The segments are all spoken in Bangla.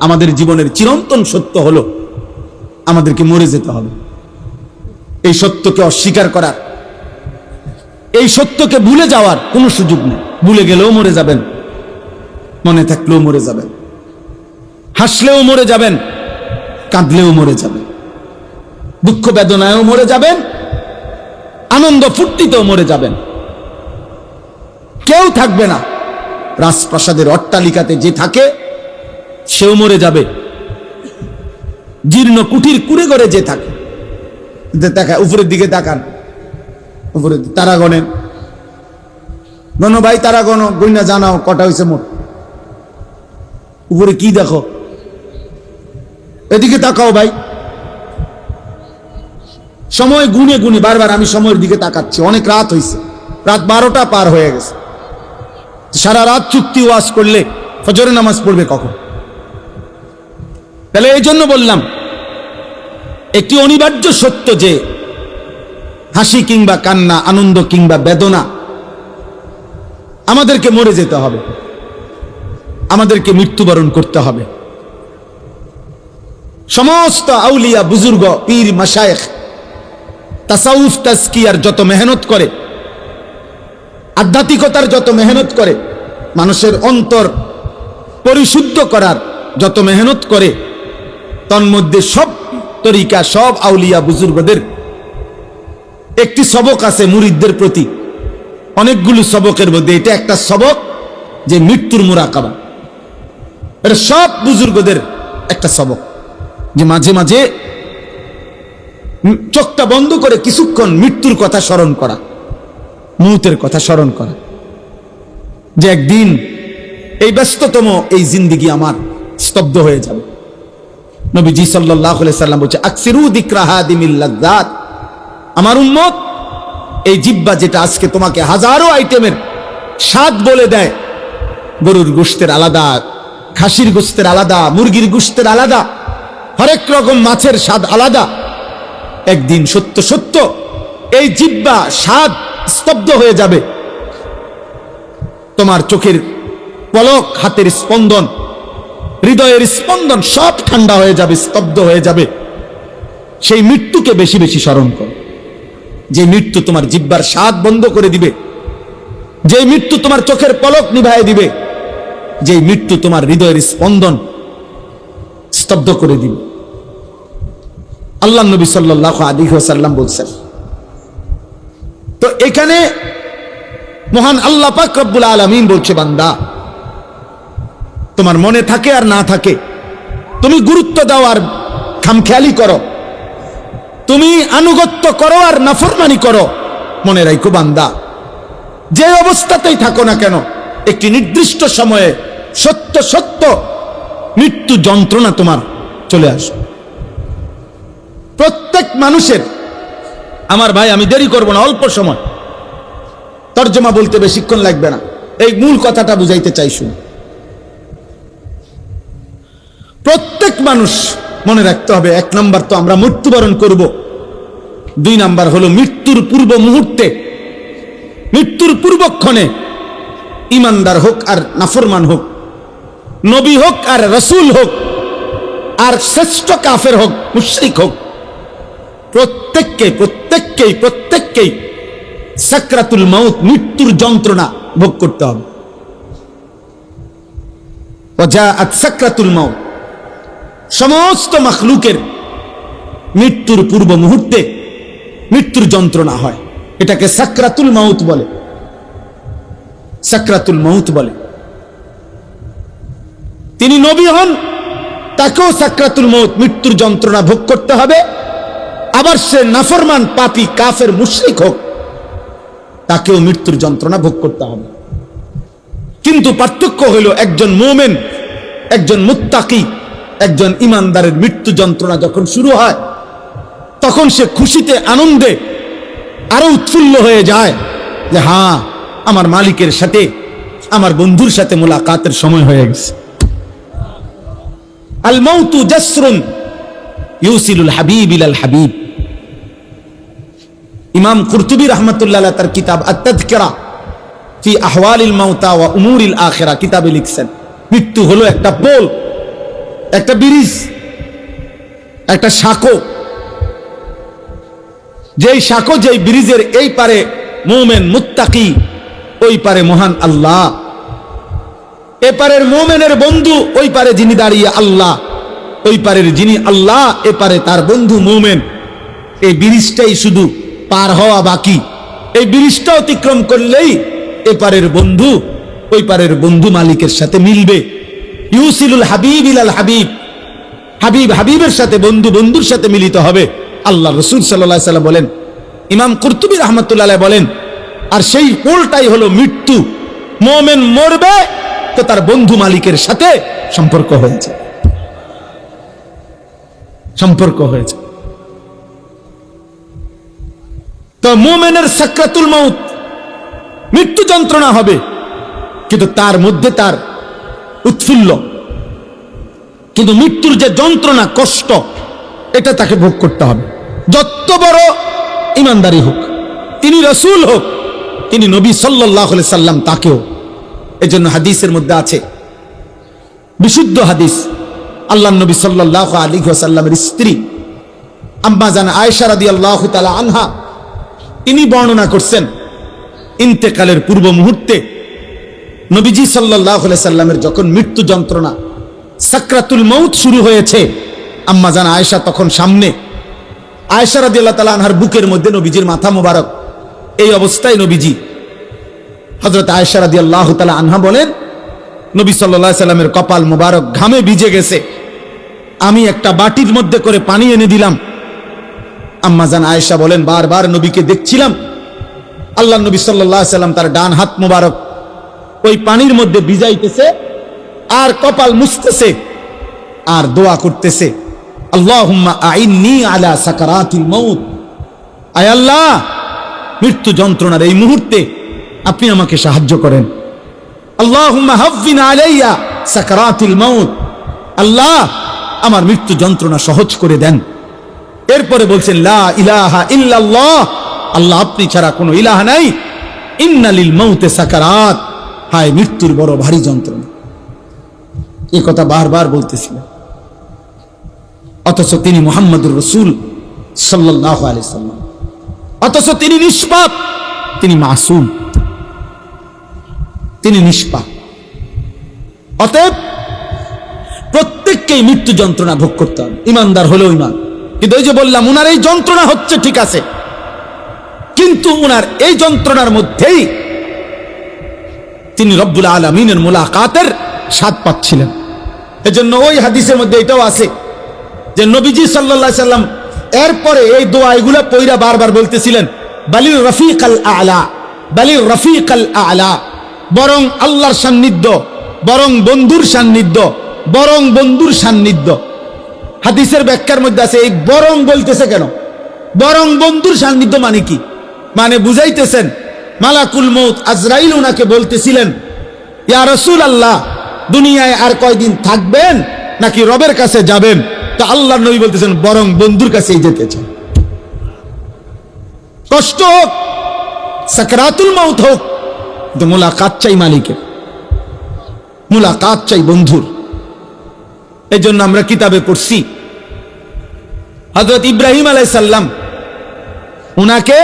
আমাদের জীবনের চিরন্তন সত্য হলো আমাদেরকে মরে যেতে হবে। এই সত্যকে অস্বীকার করার, এই সত্যকে ভুলে যাওয়ার কোনো সুযোগ নেই। ভুলে গেলেও মরে যাবেন, মনে থাকলেও মরে যাবেন, হাসলেও মরে যাবেন, কাঁদলেও মরে যাবেন, দুঃখ বেদনায়ও মরে যাবেন, আনন্দ ফুর্তিতেও মরে যাবেন। কেউ থাকবে না। রাজপ্রাসাদের অট্টালিকাতে যে থাকে সেও মরে যাবে, জীর্ণ কুঠির কুড়ে ঘরে যে থাকে, উপরের দিকে তাকান, উপরে তারা গণেন, গণ ভাই, তারা গণ, গইনা জানাও কটা হয়েছে মোট, উপরে কি দেখো, এদিকে তাকাও ভাই। সময় গুনে গুনে বারবার আমি সময়ের দিকে তাকাচ্ছি, অনেক রাত হয়েছে, রাত 12টা পার হয়ে গেছে। সারা রাত চুক্তি ওয়াজ করলে ফজরের নামাজ পড়বে কখন? তাহলে এই জন্য বললাম, একটি অনিবার্য সত্য যে হাসি কিংবা কান্না, আনন্দ কিংবা বেদনা, আমাদেরকে মরে যেতে হবে, আমাদেরকে মৃত্যুবরণ করতে হবে। সমস্ত আউলিয়া, বুজুর্গ, পীর, মাশায়েখ তাসাউফ তাজকিয়ার যত মেহনত করে, আধ্যাত্মিকতার যত মেহনত করে, মানুষের অন্তর পরিশুদ্ধ করার যত মেহনত করে, তন্মধ্যে সব তরিকা, সব আউলিয়া বুজুর্গদের একটি সবক আছে মুরিদদের প্রতি। অনেকগুলো সবকের মধ্যে এটা একটা সবক, যে মৃত্যুর মুরাকাবা। এটা সব বুজুর্গদের একটা সবক, যে মাঝে মাঝে চোখটা বন্ধ করে কিছুক্ষণ মৃত্যুর কথা স্মরণ করা, মৌতের কথা স্মরণ করা, যে একদিন এই ব্যস্ততম এই জিন্দেগি আমার স্তব্ধ হয়ে যাবে। নবীজি সাল্লাল্লাহু আলাইহি সাল্লাম বলছে, আকসিরু যিকরা হাদিমিল লাযযাত, আমার উম্মত এই জিহ্বা যেটা আজকে তোমাকে হাজারো আইটেমের স্বাদ বলে দেয়, গরুর গোশতের আলাদা, খাসির গোশতের আলাদা, মুরগির গোশতের আলাদা, হরেক রকম মাছের স্বাদ আলাদা, একদিন সত্য সত্য এই জিহ্বা স্বাদ স্তব্ধ হয়ে যাবে। তোমার চোখের পলক, হাতের স্পন্দন, হৃদয়ের স্পন্দন সব ঠান্ডা হয়ে যাবে, স্তব্ধ হয়ে যাবে। সেই মৃত্যুকে বেশি বেশি স্মরণ করো, যে মৃত্যু তোমার জিহ্বার স্বাদ বন্ধ করে দিবে, যে মৃত্যু তোমার চোখের পলক নিভায় দিবে, যে মৃত্যু তোমার হৃদয়ের স্পন্দন স্তব্ধ করে দিবে। আল্লাহ নবী সাল্লাল্লাহু আলাইহি ওয়াসাল্লাম বলছেন। তো এখানে মহান আল্লাহ পাক রব্বুল আলামিন বলছে, বান্দা তোমার মনে থাকে আর না থাকে, তুমি গুরুত্ব দাও আর খামখেয়ালি করো, তুমি আনুগত্য করো আর নাফরমানি করো, মনে রাখো বান্দা, যে অবস্থাতেই থাকো না কেন, একটি নির্দিষ্ট সময়ে সত্য সত্য মৃত্যু যন্ত্রণা তোমার চলে আসবে। প্রত্যেক মানুষের, আমার ভাই আমি দেরি করব না, অল্প সময় তর্জমা বলতে বেশিক্ষণ লাগবে না, এই মূল কথাটা বুঝাইতে চাই। শুনুন, প্রত্যেক মানুষ মনে রাখতে হবে, 1 নাম্বার তো আমরা মৃত্যুবরণ করব, 2 নাম্বার হলো মৃত্যুর পূর্ব মুহূর্তে, মৃত্যুর পূর্বক্ষণে ইমানদার হোক আর নাফরমান হোক, নবী হোক আর রাসূল হোক, আর শ্রেষ্ঠ কাফের হোক, মুশরিক হোক, প্রত্যেককেই সাকরাতুল মাউত, মৃত্যুর যন্ত্রণা ভোগ করতে হবে। ওয়াজাআত সাকরাতুল মাউত, সমস্ত মাখলুকের মৃত্যুর পূর্ব মুহূর্তে মৃত্যুর যন্ত্রণা হয়, এটাকে সাকরাতুল মাউত বলে, সাকরাতুল মাউত বলে। তিনি নবী হন, তাকেও সাকরাতুল মাউত, মৃত্যুর যন্ত্রণা ভোগ করতে হবে। আবার সে নাফরমান, পাপী, কাফের, মুশরিক হোক, তাকেও মৃত্যুর যন্ত্রণা ভোগ করতে হবে। কিন্তু পার্থক্য হইল, একজন মুমিন, একজন মুত্তাকি, একজন ইমানদারের মৃত্যু যন্ত্রণা যখন শুরু হয়, তখন সে খুশিতে, আনন্দে আরো উৎফুল্ল হয়ে যায়, যে হ্যাঁ, আমার মালিকের সাথে, আমার বন্ধুর সাথে মোলাকাতের সময় হয়ে গেছে। আল মাউতু জাসরুন ইউসিলুল হাবিব ইলাল হাবিব। ইমাম কুরতুবী রাহমাতুল্লাহ আলাইহি তার কিতাব আত-তাযকিরা ফি আহওয়ালিল মাউতা ওয়া উমুরিল আখিরা কিতাবে লিখছেন, মৃত্যু হলো একটা পোল, একটা ব্রিজ, একটা সাঁকো, যেই সাঁকো, যেই ব্রিজের এই পারে মুমিন মুত্তাকি, ওই পারে মহান আল্লাহ। এপারের মুমিনের বন্ধু, ওই পারে যিনি দাঁড়িয়ে আল্লাহ, ওই পারের যিনি আল্লাহ, এপারে তার বন্ধু মুমিন। এই ব্রিজটাই শুধু পার হওয়া বাকি। এই ব্রিজটা অতিক্রম করলেই এপারের বন্ধু ওই পারের বন্ধু মালিকের সাথে মিলবে। ইউসিলুল হাবিব ইলাল হাবিব, হাবিব হাবিবের সাথে, বন্ধু বন্ধুর সাথে মিলিত হবে। আল্লাহ রসুল সাল্লাল্লাহু আলাইহি ওয়াসাল্লাম বলেন, ইমাম কুরতুবী রাহমাতুল্লাহ আলাইহি বলেন, আর সেই পোলটাই হলো মৃত্যু। মুমিন মরবে তো তার বন্ধু মালিকের সাথে সম্পর্ক হয়েছে, সম্পর্ক হয়েছে। তো মুমিনের সাকরাতুল মাউত, মৃত্যু যন্ত্রণা হবে, কিন্তু তার মধ্যে তার উৎফুল্ল। কিন্তু মৃত্যুর যে যন্ত্রণা, কষ্ট, এটা তাকে ভোগ করতে হবে। যত বড় ইমানদারি হোক, তিনি রাসূল হোক, তিনি নবী সাল্লাল্লাহু আলাইহি সাল্লাম, তাকেও। এজন্য হাদিসের মধ্যে আছে, বিশুদ্ধ হাদিস, আল্লাহর নবী সাল্লাল্লাহু আলাইহি ওয়াসাল্লামের স্ত্রী আম্মা জান আয়েশা রাদিয়াল্লাহু তাআলা আনহা, তিনি বর্ণনা করছেন, ইন্তেকালের পূর্ব মুহূর্তে নবীজি সাল্লাল্লাহু আলাইহি সাল্লামের যখন মৃত্যু যন্ত্রণা, সাকরাতুল মাউত শুরু হয়েছে, আম্মা জান আয়েশা তখন সামনে, আয়েশা রাদিয়াল্লাহু তাআলা আনহার বুকের মধ্যে নবীজির মাথা মোবারক। এই অবস্থায় নবীজি, হযরত আয়েশা রাদিয়াল্লাহু তাআলা আনহা বলেন, নবী সাল্লাল্লাহু আলাইহি সাল্লামের কপাল মোবারক ঘামে ভিজে গেছে, আমি একটা বাটির মধ্যে করে পানি এনে দিলাম। আম্মা জান আয়েশা বলেন, বারবার নবীকে দেখছিলাম, আল্লাহ নবী সাল্লাল্লাহু আলাইহি সাল্লাম তার ডান হাত মোবারক ওই পানির মধ্যে ভিজাইতেছে আর কপাল মুছতেছে আর দোয়া করতেছে, আল্লাহুম্মা আইন্নি আলা সাকারাতিল মাউত, আয় আল্লাহ, মৃত্যু যন্ত্রণার এই মুহূর্তে আপনি আমাকে সাহায্য করেন। আল্লাহুম্মা হাফফিন আলাইয়া সাকারাতিল মাউত, আল্লাহ আমার মৃত্যু যন্ত্রণা সহজ করে দেন। এরপরে বলছেন, লা ইলাহা ইল্লাল্লাহ, আল্লাহ আপনি ছাড়া কোনো ইলাহ নাই, ইন্না লিল মাউতে সাকারাত, হায় মৃত্যুর বড় ভারী যন্ত্রণা। এই কথা বারবার বলতেছিলেন, অথচ তিনি মুহাম্মদুর রাসূল সাল্লাল্লাহু আলাইহি সাল্লাম, অথচ তিনি নিষ্পাপ, তিনি মাসুম, তিনি নিষ্পাপ। অতএব প্রত্যেককেই মৃত্যু যন্ত্রণা ভোগ করতে হবে, ইমানদার হলেও ইমান। কিন্তু ওই যে বললাম, উনার এই যন্ত্রণা হচ্ছে ঠিক আছে, কিন্তু উনার এই যন্ত্রণার মধ্যেই তিনি রব্বুল আলামিনের মুলাকাতের স্বাদ পাচ্ছিলেন। এজন্য ওই হাদিসের মধ্যে এটাও আছে যে নবীজি সাল্লাল্লাহু আলাইহি সাল্লাম এরপরে এই দোয়া এগুলা পয়রা বারবার বলতেছিলেন, বালির রফিকাল আলা, বালির রফিকাল আলা, বরং আল্লাহর সান্নিধ্য, বরং বন্ধুর সান্নিধ্য, বরং বন্ধুর সান্নিধ্য। হাদিসের ব্যাখ্যার মধ্যে আছে, এই বরং বলতেছে কেন? বরং বন্ধুর সান্নিধ্য মানে কি? মানে বুঝাইতেছেন, মালাকুল মউত আজরাইল ওনাকে বলতেছিলেন, ইয়া রাসূলুল্লাহ, দুনিয়ায় আর কয়দিন থাকবেন নাকি রবের কাছে যাবেন? তো আল্লাহর নবী বলতেছেন, বরং বন্ধুর কাছেই যেতে চান। কষ্ট হোক, সাকরাতুল মাউত হোক, কিন্তু মুলাকাত চাই মালিকের, মুলাকাত চাই বন্ধুর। এই জন্য আমরা কিতাবে পড়ছি, হযরত ইব্রাহিম আলাইহিস সালাম, উনাকে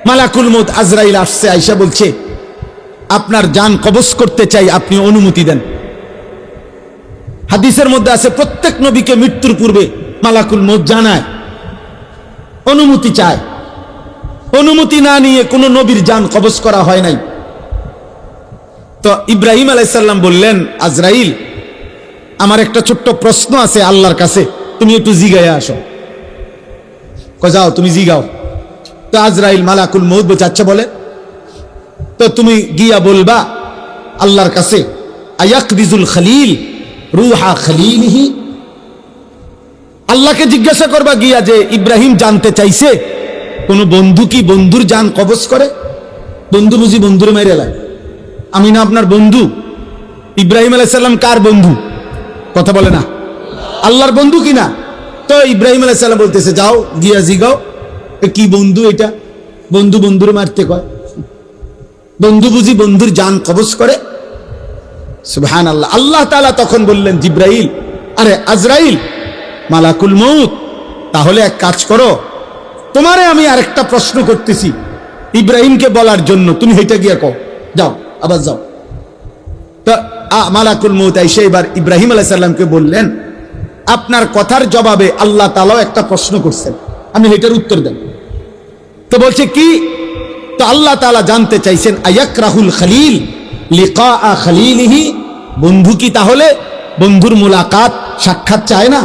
মালাকুল মউত আজরাইল আসছে, আয়েশা বলছে, আপনার জান কবজ করতে চাই, আপনি অনুমতি দেন। হাদিসের মধ্যে আছে, প্রত্যেক নবীকে মৃত্যুর পূর্বে মালাকুল মউত জানায়, অনুমতি চায়। অনুমতি না নিয়ে কোন নবীর জান কবজ করা হয় নাই। তো ইব্রাহিম আলাইহিস সালাম বললেন, আজরাইল, আমার একটা ছোট্ট প্রশ্ন আছে আল্লাহর কাছে, তুমি একটু জিগায় আসো। যাও, তুমি জিগাও। তো আজরাইল মালাকুল মউত বলছে, আচ্ছা বলে। তো তুমি গিয়া বলবা আল্লাহর কাছে, আয়াকবিজুল খলিল রুহা খলিলিহি, আল্লাহকে জিজ্ঞাসা করবা গিয়া যে ইব্রাহিম জানতে চাইছে কোন বন্ধু কি বন্ধুর জান কবজ করে? বন্ধু বুঝি বন্ধুরে মেরে লাগে? আমি না আপনার বন্ধু? ইব্রাহিম আলাইহিস সালাম কার বন্ধু? কথা বলে না, আল্লাহর বন্ধু কিনা? তো ইব্রাহিম আলাইহিস সালাম বলতেছে, যাও গিয়া জিগাও কি বন্ধু এটা? বন্ধু বন্ধুরে মারতে কয়? বন্ধু বুঝি বন্ধুর জান কবজ করে? সুবহানাল্লাহ। আল্লাহ তাআলা তখন বললেন জিব্রাইল, আরে আজরাইল, মালাকুল মউত, তাহলে এক কাজ করো, তোমারে আমি আরেকটা প্রশ্ন করতেছি ইব্রাহিমকে বলার জন্য, তুমি হেঁটে গিয়ে কও, যাও, আবার যাও। তো মালাকুল মউত এসে এবার ইব্রাহিম আলাইহিস সালামকে বললেন, আপনার কথার জবাবে আল্লাহ তাআলা একটা প্রশ্ন করছেন, আমি এটার উত্তর দেন। তো বলছে কি? তো আল্লাহ তাআলা জানতে চাইছেন, আয়াকরাহুল খলিল লিকা খলিলিহি, বন্ধু কি তাহলে বন্ধুর মুলাকাত, সাক্ষাৎ চায় না?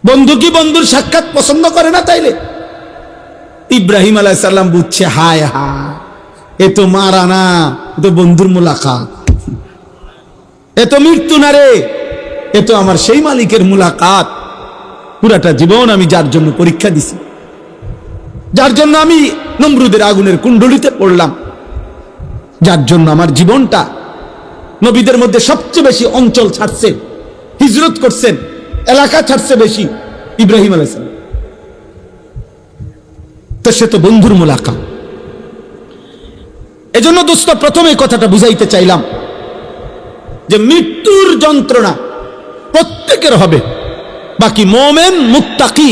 বন্ধু কি বন্ধুর সাক্ষাৎ পছন্দ করে না? তাইলে ইব্রাহিম আলাইহিস সালাম বুঝছে, হায় হায়, এ তো মারা না, এ তো বন্ধুর মুলাকাত, এ তো মৃত্যু না রে, এ তো আমার সেই মালিকের মুলাকাত। পুরাটা জীবন আমি যার জন্য পরীক্ষা দিছি, যার জন্য আমি নমরুদের আগুনের কুণ্ডলিতে পড়লাম, যার জন্য আমার জীবনটা, নবীদের মধ্যে সবচেয়ে বেশি অঞ্চল ছাড়ছে, হিজরত করছেন, এলাকা ছাড়ছে বেশি ইব্রাহিম আলাইহিস সালাম। তো সে তো বন্ধুর মুলাকাত। এজন্য দোস্ত, প্রথমে কথাটা বুঝাইতে চাইলাম যে মৃত্যুর যন্ত্রণা প্রত্যেকের হবে, বাকি মুমিন, মুত্তাকি,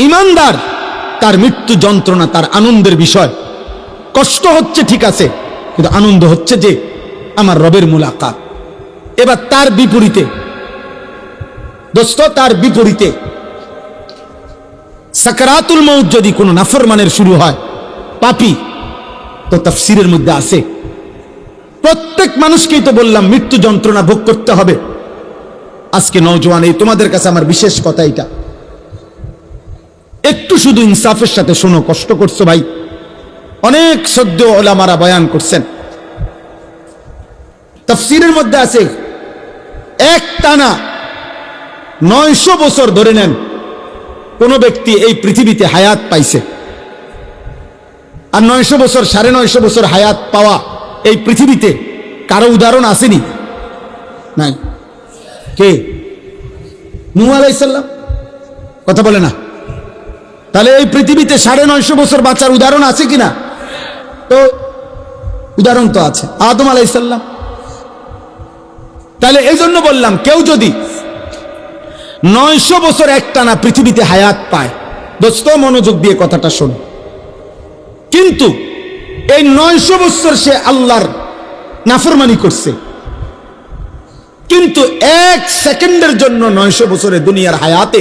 ইমানদার, তার মৃত্যু যন্ত্রণা তার আনন্দের বিষয়। কষ্ট হচ্ছে ঠিক আছে, কিন্তু আনন্দ হচ্ছে যে আমার রবের মুলাকাত। এবার তার বিপরীতে দোস্ত, তার বিপরীতে সাকরাতুল মউত যদি কোনো নাফরমানের শুরু হয়, পাপী, তো তাফসীরের মধ্যে আছে প্রত্যেক মানুষকেই তো বললাম মৃত্যু যন্ত্রণা ভোগ করতে হবে। আজকে নওজোয়ান, এই তোমাদের কাছে আমার বিশেষ কথা এটা, একটু শুধু ইনসাফের সাথে শোনো, কষ্ট করছো ভাই। অনেক সদ্য ওলামারা বয়ান করছেন, তাফসীরের মধ্যে আছে এক টানা 900 বছর ধরে নেন কোন ব্যক্তি এই পৃথিবীতে হায়াত পাইছে, আর 900 বছর, 950 বছর হায়াত পাওয়া এই পৃথিবীতে কারো উদাহরণ আসেনি? নাই। কে? নূহ আলাইহিস সালাম। কথা বলে না? তাহলে এই পৃথিবীতে 950 বছর বাঁচার উদাহরণ আছে কিনা? তো উদাহরণ তো আছে, আদম আলাইহিস সালাম। তাহলে এই জন্য বললাম, কেউ যদি 900 বছর একটানা পৃথিবীতে হায়াত পায়, দোস্ত মনোযোগ দিয়ে কথাটা শোনো, কিন্তু এই 900 বছর সে আল্লাহর নাফরমানি করছে, কিন্তু 1 সেকেন্ডের জন্য 900 বছরে দুনিয়ার হায়াতে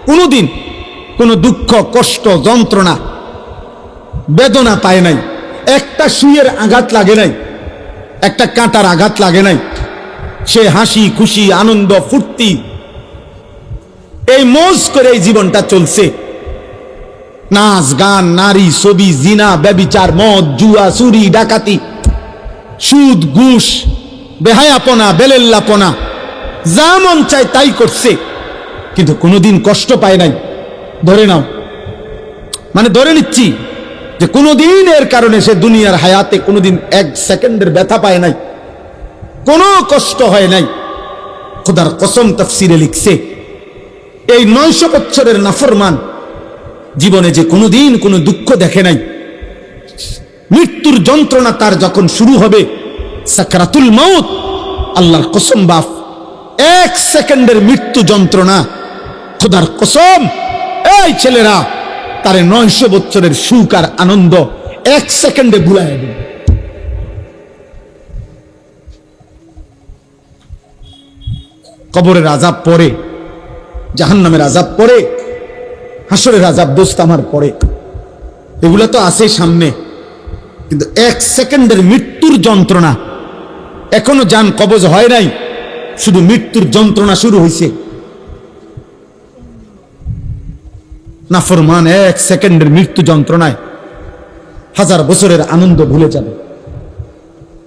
কোনোদিন কোনো দুঃখ, কষ্ট, যন্ত্রণা, বেদনা পায় নাই, একটা সুইয়ের আঘাত লাগে নাই, একটা কাঁটার আঘাত লাগে নাই, সে হাসি খুশি, আনন্দ, ফুর্তি, এই মৌজ করে এই জীবনটা চলছে। নাচ গান, নারী, ছবি, জিনা, ব্যভিচার, মদ, জুয়া, চুরি, ডাকাতি, সুদ, ঘুষ, বেহায়াপনা, বেলেল্লাপনা, যা মন চায় তাই করছে, কিন্তু কোনোদিন কষ্ট পায় নাই। ধরে নাও, মানে ধরে নিচ্ছি যে কোনোদিন এর কারণে সে দুনিয়ার হায়াতে কোনোদিন 1 সেকেন্ডের ব্যথা পায় নাই, কোনো কষ্ট হয় নাই। খোদার কসম, তাফসীরে লিখছে এই 900 বছরের নাফরমান জীবনে যে কোনোদিন কোনো দুঃখ দেখে নাই, মৃত্যুর যন্ত্রণা তার যখন শুরু হবে, সাকরাতুল মউত, আল্লাহর কসম বাপ, 1 সেকেন্ডের মৃত্যু যন্ত্রণা, খোদার কসম, এই ছেলেরা তারে 900 বছরের সুখ আর আনন্দ 1 সেকেন্ডে ভুলায় দেবে। কবরের আযাব পরে, জাহান্নামের আযাব পরে, হাসরের আযাব দোস্ত আমার পরে, এগুলো তো আছে সামনে, কিন্তু 1 সেকেন্ডের মৃত্যুর যন্ত্রণা, এখনো জান কবজ হয় নাই, শুধু মৃত্যুর যন্ত্রণা শুরু হয়েছে। নাফরমান 1 সেকেন্ডের মৃত্যু যন্ত্রণায় 1000 বছরের আনন্দ ভুলে যাবে,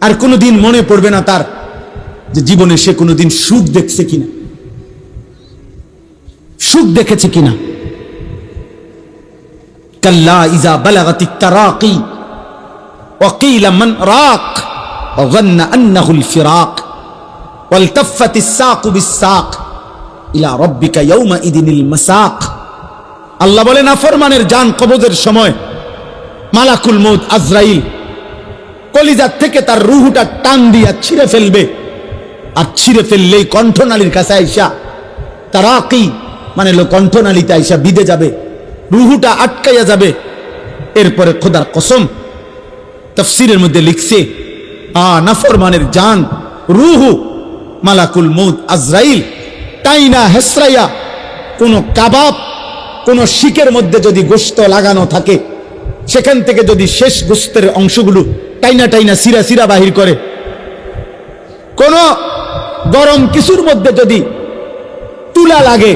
আর কোনোদিন মনে পড়বে না তার যে জীবনে সে কোনোদিন সুখ দেখছে কিনা, সুখ দেখেছে কিনা। কাল্লা ইযা বালাগাতিত তারাকি ওয়া কিলা মান রাক ওয়া যান্না আন্নাহুল ফিরাক ওয়ালতাফাতিস সাকু বিস-সাক ইলা রাব্বিকা ইয়াওমা ইদিনিল মাসাক। আল্লাহ বলে নাফরমানের জান কবজের সময় মালাকুল মউত আজরাইল কলিজার থেকে তার রুহুটা টান দিয়া ছিঁড়ে ফেলবে, আর ছিঁড়ে ফেললেই কণ্ঠনালীর কাছে আইসা তারাকি মানে কণ্ঠনালীতে আইসা বিঁধে যাবে, রুহুটা আটকাইয়া যাবে। এরপরে খোদার কসম তাফসীরের মধ্যে লিখছে, নাফরমানের জান রুহু মালাকুল মউত আজরাইল টাইনা হেসরাইয়া কোন কাবাব কোন শিকের মধ্যে যদি গোশত লাগানো থাকে, সেখান থেকে যদি শেষ গোশতের অংশগুলো টাইনা টাইনা সিরা সিরা বাহির করে, কোন গরম কিছুর মধ্যে যদি তুলা লাগে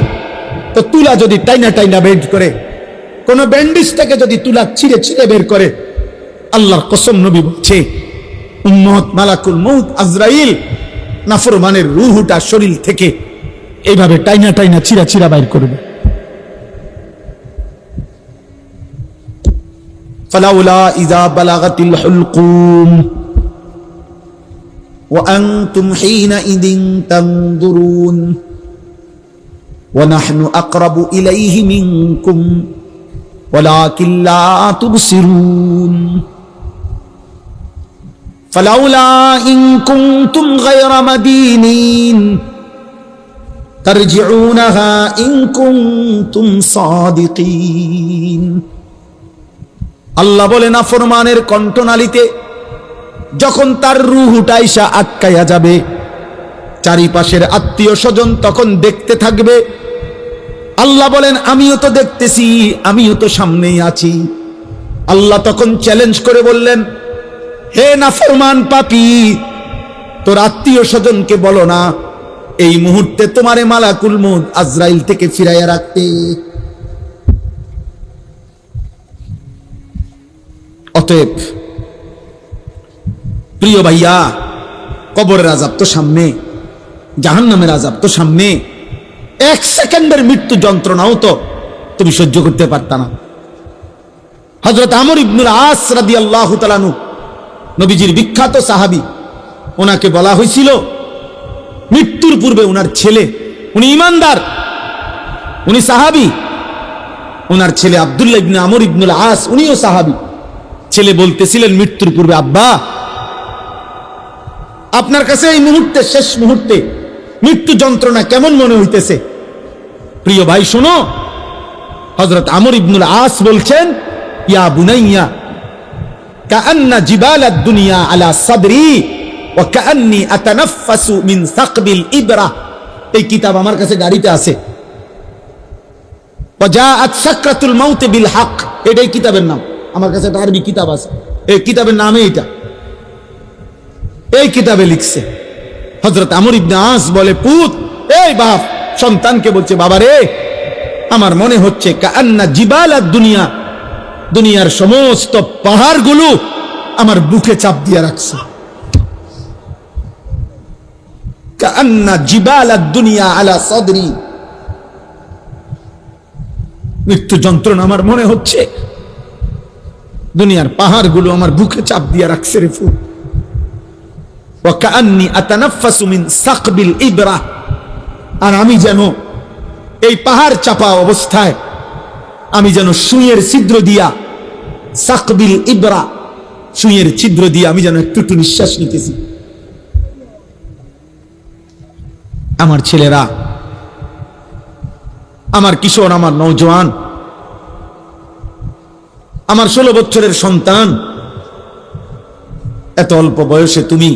তো তুলা যদি টাইনা টাইনা বের করে, কোন ব্যান্ডিজ থেকে যদি তুলা ছিঁড়ে ছিঁড়ে বের করে, আল্লাহর কসম নবী বলছে উম্মত মালাকুল মউত আজরাইল নাফরমানের রূহটা শরীর থেকে এইভাবে টাইনা টাইনা ছিঁড়া ছিঁড়া বাইর করবে। ফালাউলা ইযা বালাগাতিল হুলকুম ওয়া আনতুম হিনাইযিন তানজুরুন ওয়া নাহনু আকরাবু ইলাইহি মিনকুম ওয়ালাকিন লা তুবসিরুন ফালাউলা ইন কুনতুম গায়রা মাদিনিন তারজিউনাহা ইন কুনতুম সাদিকিন। আল্লাহ বলে নাফরমানের কণ্ঠনালীতে যখন তার রূহটা আইসা আটকাইয়া যাবে, চারিপাশের আত্মীয় স্বজন তখন দেখতে থাকবে। আল্লাহ বলেন আমিও তো দেখতেছি, আমিও তো সামনেই আছি। আল্লাহ তখন চ্যালেঞ্জ করে বললেন, হে নাফরমান পাপী, তোর আত্মীয় স্বজনকে বলো না এই মুহূর্তে তোমারে মালাকুল মউত আজরাইল থেকে ফিরাইয়া রাখতে। অতএব প্রিয় ভাইয়া, কবরের আযাব তো সামনে, জাহান্নামের আযাব তো সামনে, এক সেকেন্ডের মৃত্যু যন্ত্রণাও তো তুমি সহ্য করতে পারতা না। হযরত আমর ইবনুল আস রাদিয়াল্লাহু তাআলা আনহু নবীজির বিখ্যাত সাহাবী, ওনাকে বলা হয়েছিল মৃত্যুর পূর্বে ওনার ছেলে, উনি ইমানদার, উনি সাহাবী, ওনার ছেলে আব্দুল্লাহ ইবনে আমর ইবনুল আস উনিও সাহাবী। ছেলে বলতেছিলেন মৃত্যুর পূর্বে, আব্বা আপনার কাছে এই মুহূর্তে, শেষ মুহূর্তে মৃত্যু যন্ত্রণা কেমন মনে হইতেছে? প্রিয় ভাই শোনো, হযরত আমর ইবনুল আস বলছেন, ইয়া বুনাইয়া কাআন্না জিবালাদ দুনিয়া আলা সাদরি ওয়া কাআন্নি আতানাফাসু মিন সাকবিল ইবরা। এই কিতাব আমার কাছে গাড়িতে আছে। ওয়া জাআত সাকরাতুল মাউত বিল হক, এটাই কিতাবের নাম। আমার কাছে একটা আরবি কিতাব আছে, এই কিতাবের নামে এটা, এই কিতাবে লিখছে। হযরত আমর ইবনে আস বলে, পুত, এই বাপ সন্তানকে বলছে, বাবা রে, আমার মনে হচ্ছে কাআন্না জিবালাদ দুনিয়া, দুনিয়ার সমস্ত পাহাড়গুলো আমার বুকে চাপ দিয়ে রাখছে। কাআন্না জিবালাদ দুনিয়া আলা সাদরি, মৃত্যু যন্ত্রণা আমার মনে হচ্ছে দুনিয়ার পাহাড়গুলো আমার বুকে চাপ দিয়ে রাখছে রে ফুল। ওয়া কাআন্নি আতানাফাসু মিন সাকবিল ইবরা, আর আমি যেন এই পাহাড় চাপা অবস্থায় আমি যেন সুইয়ের ছিদ্র দিয়া, সাকবিল ইবরা, সুইয়ের ছিদ্র দিয়ে আমি যেন একটু একটু নিঃশ্বাস নিতেছি। আমার ছেলেরা, আমার কিশোর, আমার নওজোয়ান, আমার 16 বছরের সন্তান, এত অল্প বয়সে তুমি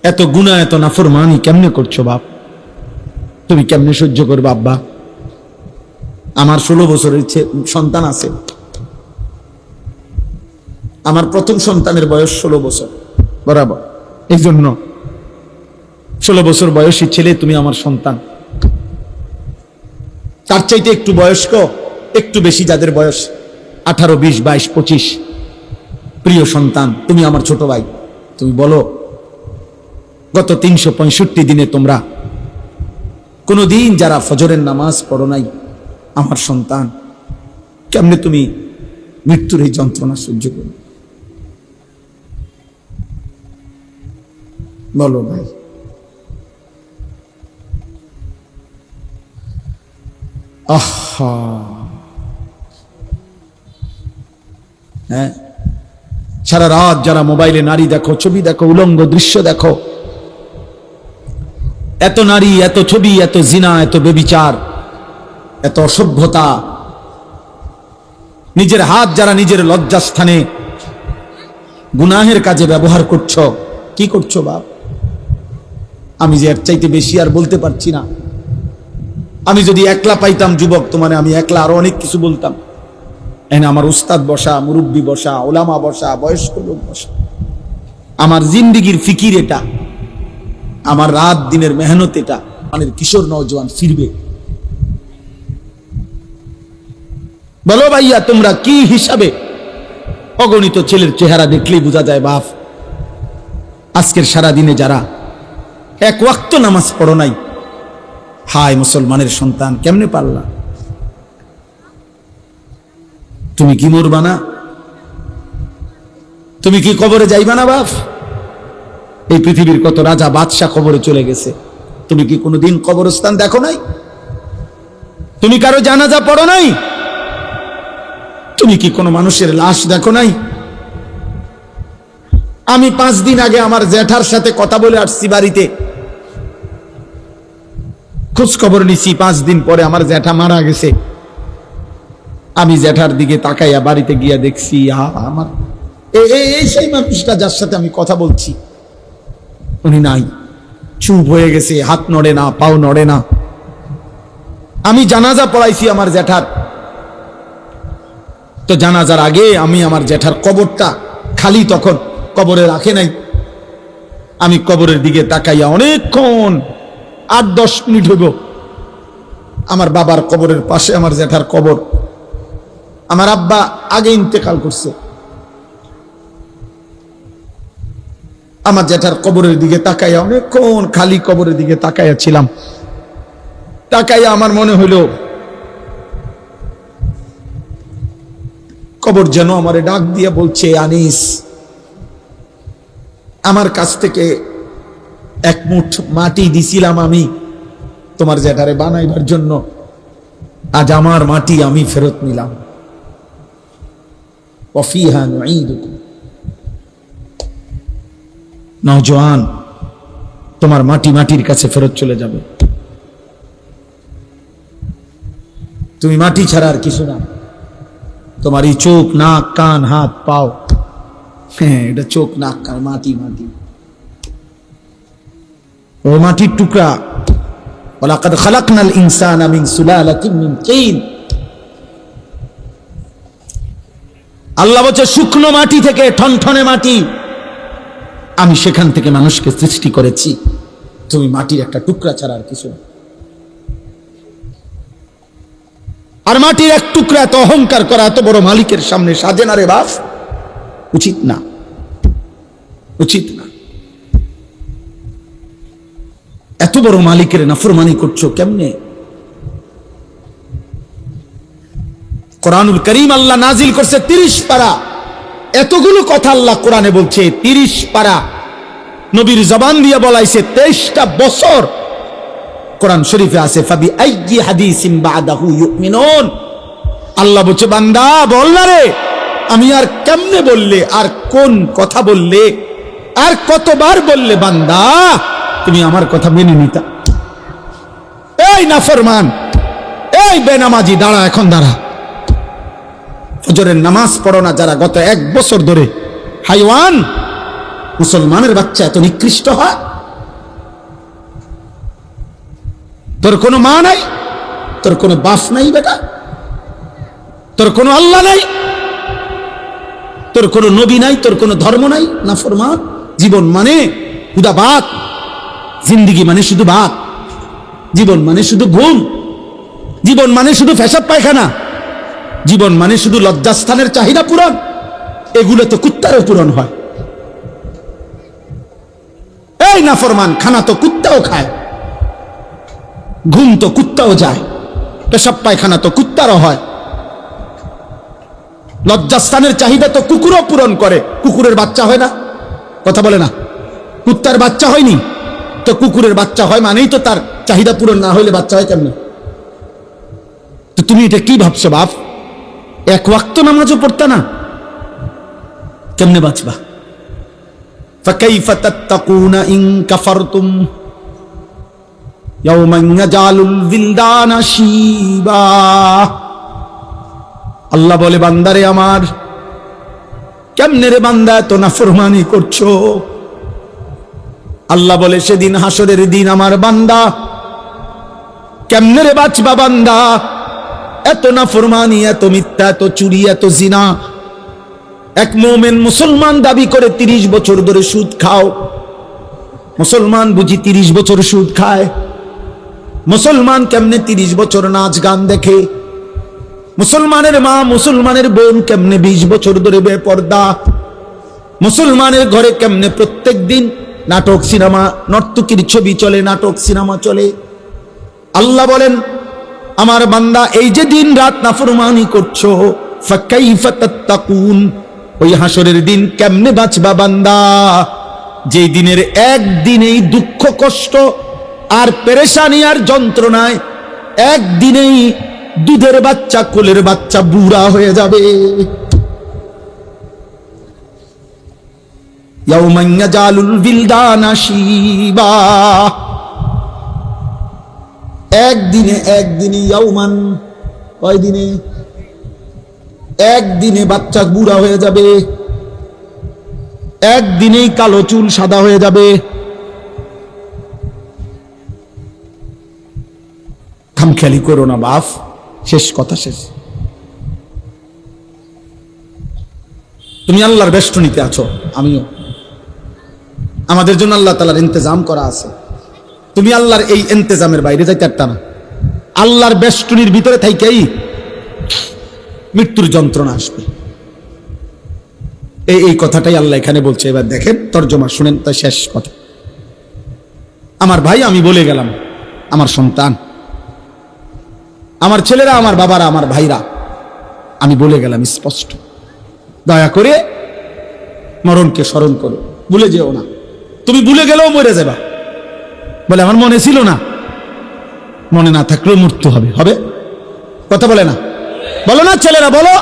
এত গুনাহ, এত নাফরমানি কেমনে করছো বাপ? তুমি কেমনে সহ্য করবে আব্বা? আমার 16 বছরের সন্তান আছে। আমার প্রথম সন্তানের বয়স 16 বছর বরাবর। এই জন্য 16 বছর বয়সী ছেলে তুমি আমার সন্তান। তার চাইতে একটু বয়স্ক, একটু বেশি যাদের বয়স 18, 20, 22, 25, প্রিয় সন্তান, তুমি আমার ছোট ভাই। তুমি বলো, গত 365 দিনে তোমরা কোনদিন যারা ফজরের নামাজ পড়ো নাই, আমার সন্তান, কেমনে তুমি মৃত্যুর এই যন্ত্রণা সহ্য করো? বলো ভাই। আহা, হ্যাঁ, সারা রাত যারা মোবাইলে নারী দেখো, ছবি দেখো, উলঙ্গ দৃশ্য দেখো, এত নারী, এত ছবি, এত জিনা, এত ব্যভিচার, এত অসভ্যতা, নিজের হাত যারা নিজের লজ্জাস্থানে গুনাহের কাজে ব্যবহার করছো, কি করছো বাপ? আমি যে এর চাইতে বেশি আর বলতে পারছি না। আমি যদি একলা পাইতাম যুবক, তোমার আমি একলা আরো অনেক কিছু বলতাম। এখানে আমার উস্তাদ বসা, মুরব্বী বসা, ওলামা বসা, বয়স্ক লোক বসা। আমার জিন্দিগির ফিকির এটা, আমার রাত দিনের মেহনত এটা। মানে কিশোর নওজোয়ান ফিরবে। বলো ভাইয়া, তোমরা কি হিসাবে? অগণিত ছেলের চেহারা দেখলেই বোঝা যায় বাপ, আজকের সারা দিনে যারা এক ওয়াক্ত নামাজ পড়ো নাই, হায় মুসলমানের সন্তান, কেমনে পারলা? তুমি কি মরবা না? তুমি কি কবরে যাইবা না বাপ? এই পৃথিবীর কত রাজা বাদশাহ কবরে চলে গেছে, তুমি কি কোনোদিন কবরস্থান দেখো নাই? তুমি কারো জানাজা পড়ো নাই? তুমি কি কোনো মানুষের লাশ দেখো নাই? আমি 5 দিন আগে আমার জ্যাঠার সাথে কথা বলে আসছি, বাড়িতে খোঁজ খবর নিছি। 5 দিন পরে আমার জ্যাঠা মারা গেছে। আমি জ্যাঠার দিকে তাকাইয়া বাড়িতে গিয়া দেখছি, আমার এই সেই মানুষটা যার সাথে আমি কথা বলছি, উনি নাই, চুপ হয়ে গেছে, হাত নড়ে না, পাও নড়ে না। আমি জানাজা পড়াইছি আমার জ্যাঠার, তো জানাজার আগে আমি আমার জ্যাঠার কবরটা খালি, তখন কবরে রাখে নাই। আমি কবরের দিকে তাকাইয়া অনেকক্ষণ, 8-10 মিনিট হইব, আমার বাবার কবরের পাশে আমার জ্যাঠার কবর। আমার আব্বা আগে ইন্তেকাল করছে। আমার জ্যাঠার কবরের দিকে তাকাইয়া অনেকক্ষণ খালি কবরের দিকে তাকাইয়া ছিলাম। তাকাইয়া আমার মনে হইল কবর যেন আমারে ডাক দিয়ে বলছে, আনিস, আমার কাছ থেকে 1 মুঠ মাটি দিছিলাম আমি তোমার জ্যাঠারে বানাইবার জন্য, আজ আমার মাটি আমি ফেরত নিলাম। ওয়াফিহা নুঈদুকুম। নওজোয়ান, তোমার মাটি মাটির কাছে ফেরত চলে যাবে। তুমি মাটি ছাড়া আর কিছু না। তোমার এই চোখ, নাক, কান, হাত, পাও, হ্যাঁ, এটা চোখ, নাক, কান, মাটি। মাটি, ও মাটির টুকরা। ওয়ালাকাদ খালাকনাল ইনসানা মিন সুলালাতিন মিন তিন। আল্লাহ বলছে, শুকনো মাটি থেকে, ঠনঠনে মাটি, আমি সেখান থেকে মানুষকে সৃষ্টি করেছি। তুমি মাটির একটা টুকরা ছাড়া আর কিছু না। আর মাটির এক টুকরা এত অহংকার করা এত বড় মালিকের সামনে সাজে না রে বাপ, উচিত না, উচিত না। এত বড় মালিকের নাফরমানি করছো কেমনে? কোরআনুল কারীম আল্লাহ নাজিল করছে 30 পারা। এতগুলো কথা আল্লাহ কোরআনে বলছে, 30 পারা নবীর জবান দিয়ে বলাইছে, 23টা বছর কোরআন শরীফে আছে। ফাবি আইয়ি হাদিসিন বাদাহু ইউমিনুন। আল্লাহ বলছে, বান্দা বল না রে, আমি আর কেমনে বললে, আর কোন কথা বললে, আর কতবার বললে বান্দা তুমি আমার কথা মেনে নিতা? এই নাফরমান, এই বেনামাজি, দাঁড়া, এখন দাঁড়া। ফজরের নামাজ পড়ো না যারা, গত 1 বছর ধরে হাইওয়ান, মুসলমানের বাচ্চা এত নিকৃষ্ট হয়? তোর কোনো মা নাই, তোর কোনো বাপ নাই বেটা, তোর কোনো আল্লাহ নাই, তোর কোনো নবী নাই, তোর কোনো ধর্ম নাই। নাফরমান। জীবন মানে হুদা ভাত, জিন্দিগি মানে শুধু ভাত, জীবন মানে শুধু ঘুম, জীবন মানে শুধু পেশাব পায়খানা, জীবন মানে শুধু লজ্জাস্থানের চাহিদা পূরণ। এগুলো তো কুত্তারও পূরণ হয়। এই নাফরমান, খানা তো কুত্তাও খায়, ঘুম তো কুত্তাও যায়, পেশাব পায়খানা তো কুত্তারও হয়, লজ্জাস্থানের চাহিদা তো কুকুরও পূরণ করে। কুকুরের বাচ্চা হয় না? কথা বলে না, কুত্তার বাচ্চা হয়নি তো কুকুরের বাচ্চা হয়, মানেই তো তার চাহিদা পূরণ না হইলে বাচ্চা হয় কেমনে? তো তুমি এটা কি ভাবছো বাপ? 1 ওয়াক্ত নামাজও পড়তা না, কেমনে বাঁচবা? ফাকাইফা তাত্তাকুনা ইন কাফারতুম ইয়াওমান ইয়াজালুল বিলদানা শিবা। আল্লাহ বলে, বান্দারে আমার, কেমনে রে বান্দা এত নাফরমানি করছো? আল্লাহ বলে, সেদিন হাসরের দিন আমার বান্দা কেমনে রে বাঁচবা বান্দা? এত নাফরমানি, এত মিথ্যা, এত চুরি, এত জিনা। এক মুমিন মুসলমান দাবি করে 30 বছর ধরে সুদ খাও। মুসলমান বুঝি 30 বছর সুদ খায়? মুসলমান কেমনে 30 বছর নাচ গান দেখে? মুসলমানের মা, মুসলমানের বোন কেমনে 20 বছর ধরে বেপর্দা? মুসলমানের ঘরে কেমনে প্রত্যেক দিন নাটক, সিনেমা, নর্তকীর ছবি চলে, নাটক, সিনেমা চলে। আল্লাহ বলেন, আমার বান্দা এই যে দিন রাত নাফরমানি করছো, ফাকাইফা তাত্তাকুন, ওই হাসরের দিন কেমনে বাঁচবা বান্দা? যেই দিনের একদিনেই দুঃখ, কষ্ট আর পেরেশানি আর যন্ত্রণায় একদিনেই দুধের বাচ্চা, কোলের বাচ্চা বুড়া হয়ে যাবে। ইয়াউমান ইয়াজালুল বিলদানা শিবা। একদিনে ইয়াউমান, কয় দিনে? একদিনে বাচ্চা বুড়া হয়ে যাবে, একদিনেই কালো চুল সাদা হয়ে যাবে। খামখেয়ালি করো না বাপ, শেষ কথা শেষ। তুমি আল্লাহর বেষ্টনীতে আছো, আমিও। আমাদের জন্য আল্লাহ তাআলার ইন্তজাম করা আছে। তুমি আল্লাহর এই ইন্তজামের বাইরে যাইতে পারতা না। আল্লাহর বেষ্টনীর ভিতরে থাইকেই মৃত্যুর যন্ত্রণা আসবে। এই কথাটাই আল্লাহ এখানে বলছে। এবার দেখেন তরজমা শুনেন, তাই শেষ কথা। আমার ভাই, আমি বলে গেলাম, আমার সন্তান, আমার ছেলেরা, আমার বাবারা, আমার ভাইরা, আমি বলে গেলাম স্পষ্ট, দয়া করে মরণকে স্মরণ করো, ভুলে যেও না। তুমি ভুলে গেলেও মরে যাবা। বলে আমার মনে ছিল না, মনে না থাকলেও মৃত্যু হবে। হবে? কথা বলে না, বলো না ছেলেরা, বলো।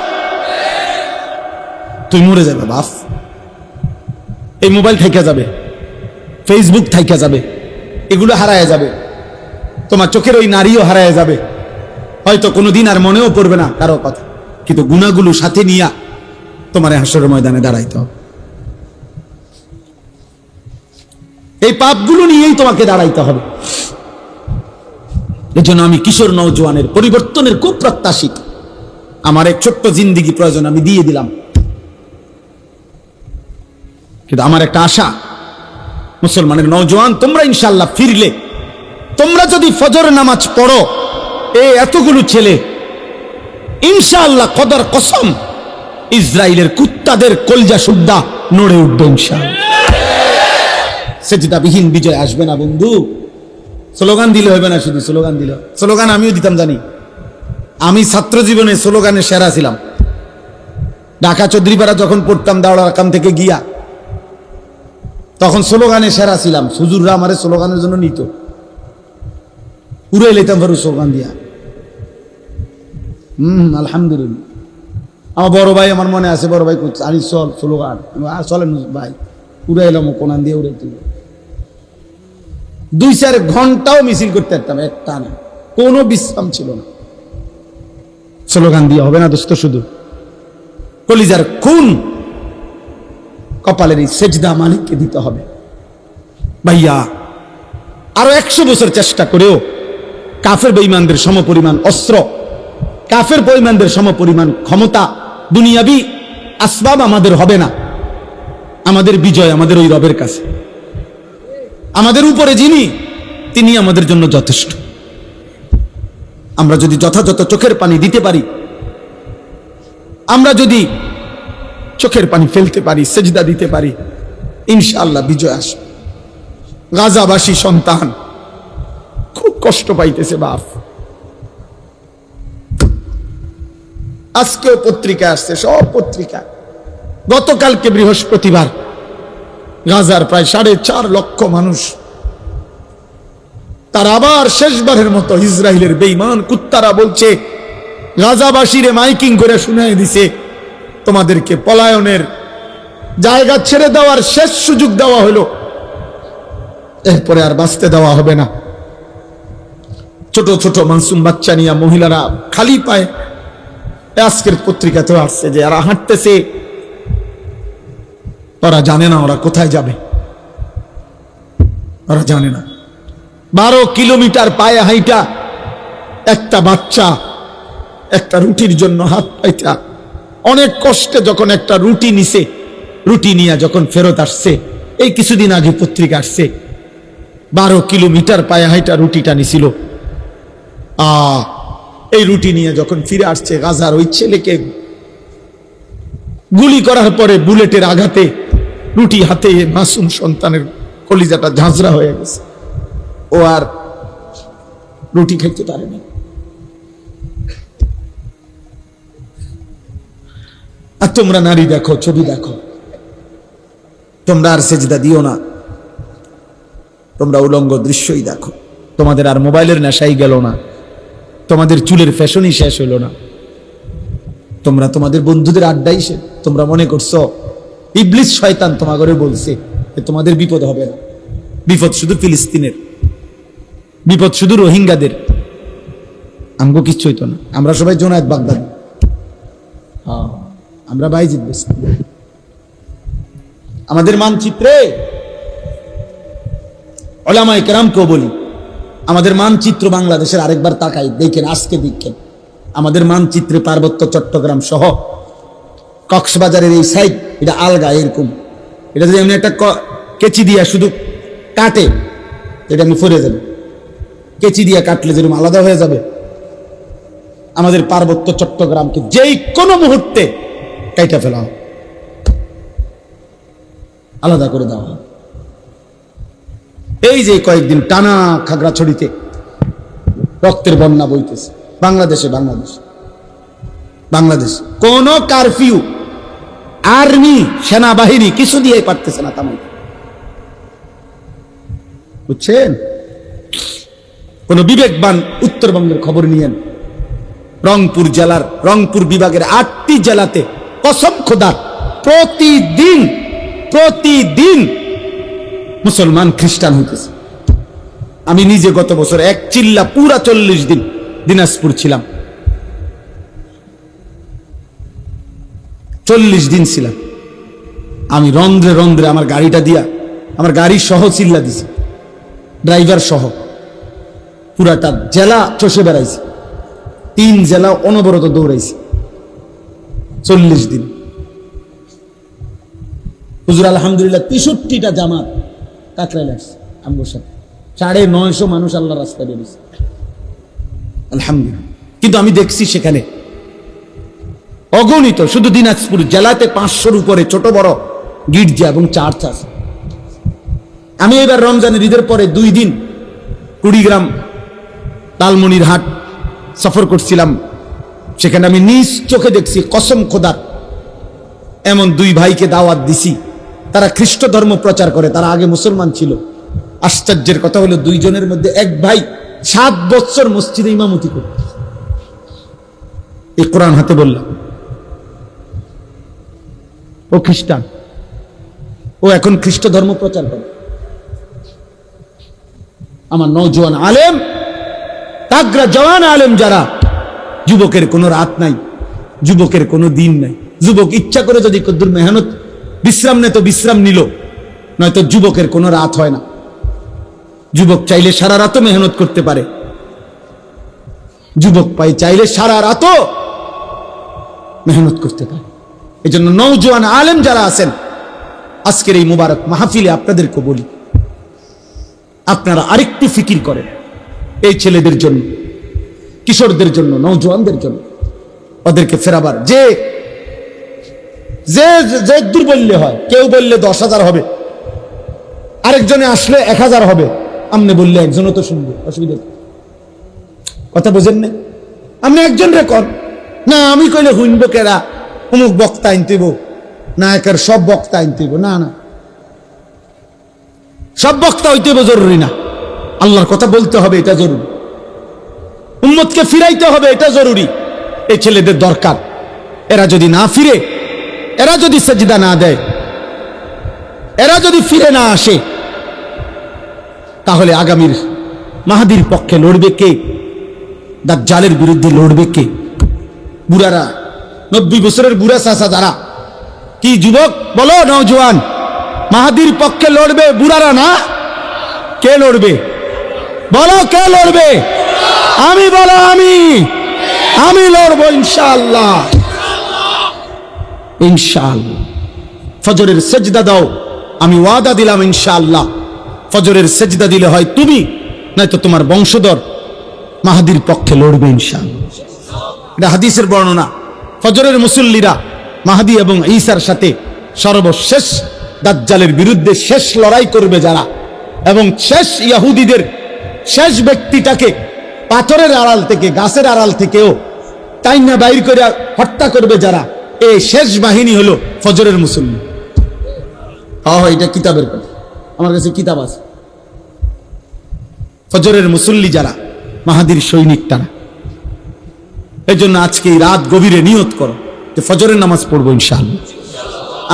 তুই মরে যাবে বাপ। এই মোবাইল থাইকা যাবে, ফেসবুক থাইকা যাবে, এগুলো হারায় যাবে। তোমার চোখের ওই নারীও হারায় যাবে। হয়তো কোনোদিন আর মনেও পড়বে না কারো কথা, কিন্তু গুনাহগুলো সাথে নিয়া তোমার হাসরের ময়দানে দাঁড়াইতে হবে। এই পাপগুলো নিয়েই তোমাকে দাঁড়াইতে হবে। এজন্য আমি কিশোর নওজোয়ানের পরিবর্তনের খুব প্রত্যাশিত। আমার এক ছোট্ট জিন্দিগি প্রয়োজন, আমি দিয়ে দিলাম। কিন্তু আমার একটা আশা, মুসলমানের নওজোয়ান তোমরা ইনশাআল্লাহ ফিরলে, তোমরা যদি ফজর নামাজ পড়ো, এতগুলো ছেলে ইনশাআল্লাহ, কদর কসম, ইসরায়েলের কুত্তাদের কলজা সুদ্ধা নড়ে উঠবে ইনশাআল্লাহ। সেজদাবিহীন বিজয় আসবে না বন্ধু। স্লোগান দিলে হবে না, শুধু স্লোগান দিলে। স্লোগান আমিও দিতাম, জানি। আমি ছাত্র জীবনে স্লোগানে সেরা ছিলাম। ঢাকা চৌধুরীপাড়া যখন পড়তাম দাওড়া কাম থেকে গিয়া, তখন স্লোগানে সেরা ছিলাম। হুজুররা আমারে স্লোগানের জন্য নিত, উড়ে লেতাম ফারু স্লোগান দিয়া। আলহামদুলিল্লাহ। আমার বড় ভাই, আমার মনে আছে, বড় ভাই আনি চল স্লোগান, চলেন ভাই, উড়ে এলাম কোনান দিয়ে উড়ে তুল। 2-4 ঘন্টাও মিছিল করতে পারতাম, একটা না, কোনো বিশ্রাম ছিল না। স্লোগান দিয়ে হবে না দোস্ত, শুধু কলিজার খুন, কপালের এই সেজদা মালিককে দিতে হবে। ভাইয়া, আরো 100 বছর চেষ্টা করেও কাফের বেঈমানদের সমপরিমাণ অস্ত্র, কাফের বেঈমানদের সমপরিমাণ ক্ষমতা, দুনিয়াবি আসবাব আমাদের হবে না। আমাদের বিজয় আমাদের ওই রবের কাছে। আমাদের উপরে যিনি, তিনি আমাদের জন্য যথেষ্ট। আমরা যদি যথাযথ চোখের পানি দিতে পারি, আমরা যদি চোখের পানি ফেলতে পারি, সেজদা দিতে পারি, ইনশাআল্লাহ বিজয় আসবে। গাজাবাসী সন্তান খুব কষ্ট পাইতেছে বাপ। আজকেও পত্রিকা আসছে, সব পত্রিকা। গতকালকে বৃহস্পতিবার গাজার প্রায় 4.5 লক্ষ মানুষ, তারা আবার শেষবারের মতো ইসরায়েলের বেঈমান কুত্তারা বলছে, গাজাবাসীরে মাইকিং করে শুনাই দিছে, তোমাদেরকে পলায়নের জায়গা ছেড়ে দেওয়ার শেষ সুযোগ দেওয়া হলো, এরপরে আর বাঁচতে দেওয়া হবে না। ছোট ছোট মাসুম বাচ্চা নিয়ে মহিলারা খালি পায়ে, আজকের পত্রিকাতেও আসছে যে এরা হাঁটতেছে, ওরা জানে না ওরা কোথায় যাবে, ওরা জানে না। 12 কিলোমিটার পায়ে হাইটা একটা বাচ্চা একটা রুটির জন্য হাত পাইটা অনেক কষ্টে যখন একটা রুটি নিছে, রুটি নিয়ে যখন ফেরত আসছে, এই কিছুদিন আগে পত্রিকা আসছে, 12 কিলোমিটার পায়ে হাইটা রুটিটা নিছিল। এই রুটি নিয়ে যখন ফিরে আসছে, গাজার ওই ছেলেকে গুলি করার পরে বুলেটের আঘাতে রুটি হাতে মাসুম সন্তানের কলিজাটা ঝাঁঝরা হয়ে গেছে, ও আর রুটি খেতে পারেনি। আর তোমরা নারী দেখো, ছবি দেখো, তোমরা আর সেজদা দিও না, তোমরা উলঙ্গ দৃশ্যই দেখো। তোমাদের আর মোবাইলের নেশাই গেল না, তোমাদের চুলের ফ্যাশনই শেষ হলো না, তোমরা তোমাদের বন্ধুদের আড্ডাই শেষ। তোমরা মনে করছো ইবলিস শয়তান তোমাদের বলছে তোমাদের বিপদ হবে না। বিপদ শুধু ফিলিস্তিনের, বিপদ শুধু রোহিঙ্গাদের, আমগো কিচ্ছু হইতো না। আমরা সবাই জোনায়েত বাগদাদি, আমরা বাইজিদ বেস্তি। আমাদের মানচিত্রে ওলামায়ে কেরামকেও বলি, আমাদের মানচিত্র বাংলাদেশের আরেকবার তাকাই দেখেন, আজকে দেখেন আমাদের মানচিত্রে পার্বত্য চট্টগ্রাম সহ কক্সবাজারের এই সাইড, এটা আলগা এরকম। এটা যদি এমনি একটা কেচি দিয়া শুধু কাটে, এটা আমি ফরে যাবে, কেচি দিয়া কাটলে যেরকম আলাদা হয়ে যাবে, আমাদের পার্বত্য চট্টগ্রামকে যেই কোনো মুহূর্তে কাইটা ফেলা হয়, আলাদা করে দেওয়া হয়। এই যে কয়েকদিন টানা খাগড়াছড়িতে রক্তের বন্যা বইতেছে, বাংলাদেশে কোন কারফিউ, আর্মি, সেনাবাহিনী কিছু দিয়ে পারতেছে না তামাই, বুঝছেন? কোন বিবেকবান উত্তরবঙ্গের খবর নিয়েন, রংপুর জেলার, রংপুর বিভাগের 8টি জেলাতে কসম খোদা প্রতিদিন মুসলমান খ্রিস্টান হইতেছে। আমি নিজে গত বছর এক চিল্লা পুরা 40 দিন দিনাজপুর ছিলাম, 40 দিন ছিলাম। আমি রন্ধ্রে রন্ধ্রে আমার গাড়িটা দিয়া, আমার গাড়ি সহ চিল্লা দিছি, ড্রাইভার সহ পুরাটা জেলা চষে বেড়াইছি, 3 জেলা অনবরত দৌড়াইছি 40 দিন। হুজুর আলহামদুলিল্লাহ 63টা জামাত কাকরাইল আসছে আমগোর সাথে, 950 মানুষ আল্লাহ রাস্তায় বেরিয়েছে আলহামদুলিল্লাহ। কিন্তু আমি দেখছি সেখানে অগণিত, শুধু দিনাজপুর জেলাতে 500-র উপরে ছোট বড় গির্জা এবং চার্চ আছে। আমি এবার রমজানের ঈদের পরে 2 দিন কুড়িগ্রাম লালমনিরহাট সফর করছিলাম, সেখানে আমি নিজ চোখে দেখছি, কসম খোদার এমন 2 ভাইকে দাওয়াত দিছি, তারা খ্রিস্ট ধর্ম প্রচার করে, তারা আগে মুসলমান ছিল। আশ্চর্যের কথা হলো 2 জনের মধ্যে এক ভাই 7 বছর মসজিদে ইমামতি করত, এই কোরআন হাতে বললাম, ও খ্রিস্টান, ও এখন খ্রিস্ট ধর্ম প্রচার করে। আমার নওজোয়ান আলেম, তাগড়া জওয়ান আলেম যারা, যুবকের কোনো রাত নাই, যুবকের কোনো দিন নাই। যুবক ইচ্ছা করে যদি কদ্দুর মেহনত বিশ্রাম নেয় তো বিশ্রাম নিল, নয়তো যুবকের কোনো রাত হয় না। যুবক চাইলে সারা রাতও মেহনত করতে পারে, যুবক চাইলে সারা রাতও মেহনত করতে পারে। এই জন্য নওজোয়ান আলেম যারা আছেন, আজকের এই মুবারক মাহফিলে আপনাদেরকে বলি, আপনারা আরেকটু ফিকির করেন এই ছেলেদের জন্য, কিশোরদের জন্য, নওজোয়ানদের জন্য, ওদেরকে ফেরাবার। যে যে যে দূর বললে হয়, কেউ বললে 10,000 হবে, আরেকজনে আসলে 1,000 হবে, আমনে বললে একজনও তো শুনবে, অসুবিধা কথা বোঝেন না? আপনি একজন রেকর্ড না, আমি কইলে হুইনব কেরা, অমুক বক্তা আনতেইব না, একের সব বক্তা আনতেইব না, না সব বক্তা হইতেইব জরুরি না, আল্লাহর কথা বলতে হবে এটা জরুরি, উম্মতকে ফিরাইতে হবে এটা জরুরি। এই ছেলেদের দরকার, এরা যদি না ফিরে, এরা যদি সেজদা না দেয়, এরা যদি ফিরে না আসে তাহলে আগামীর মাহাদির পক্ষে লড়বে কে? দাজ্জালের বিরুদ্ধে লড়বে কে? বুড়ারা, 90 বছরের বুড়া চাচা যারা, কি যুবক বলো, নওজোয়ান, মাহাদির পক্ষে লড়বে বুড়ারা না? কে লড়বে বলো, কে লড়বে? আমি বলো, আমি লড়বো ইনশাআল্লাহ, ইনশাআল্লাহ। ফজরের সেজদা দাও, আমি ওয়াদা দিলাম ইনশাআল্লাহ ফজরের সেজদা দিলে হয় তুমি নয়তো তোমার বংশধর মাহাদির পক্ষে লড়বে ইনশাআল্লাহ। এটা হাদিসের বর্ণনা। ফজরের মুসল্লিরা মাহাদি এবং ঈসার সাথে সর্বশেষ দাজ্জালের বিরুদ্ধে শেষ লড়াই করবে যারা, এবং শেষ ইহুদিদের শেষ ব্যক্তিটাকে পাথরের আড়াল থেকে, গাছের আড়াল থেকেও টাইনা বাইর করে হত্যা করবে যারা, এই শেষ বাহিনী হলো ফজরের মুসল্লি। এটা কিতাবের কথা, আমার কাছে কিতাব আছে। ফজরের মুসল্লি যারা মাহাদির সৈনিক তারা। এই জন্য আজকে এই রাত গভীরে নিয়ত করো যে ফজরের নামাজ পড়বো ইনশাআল্লাহ।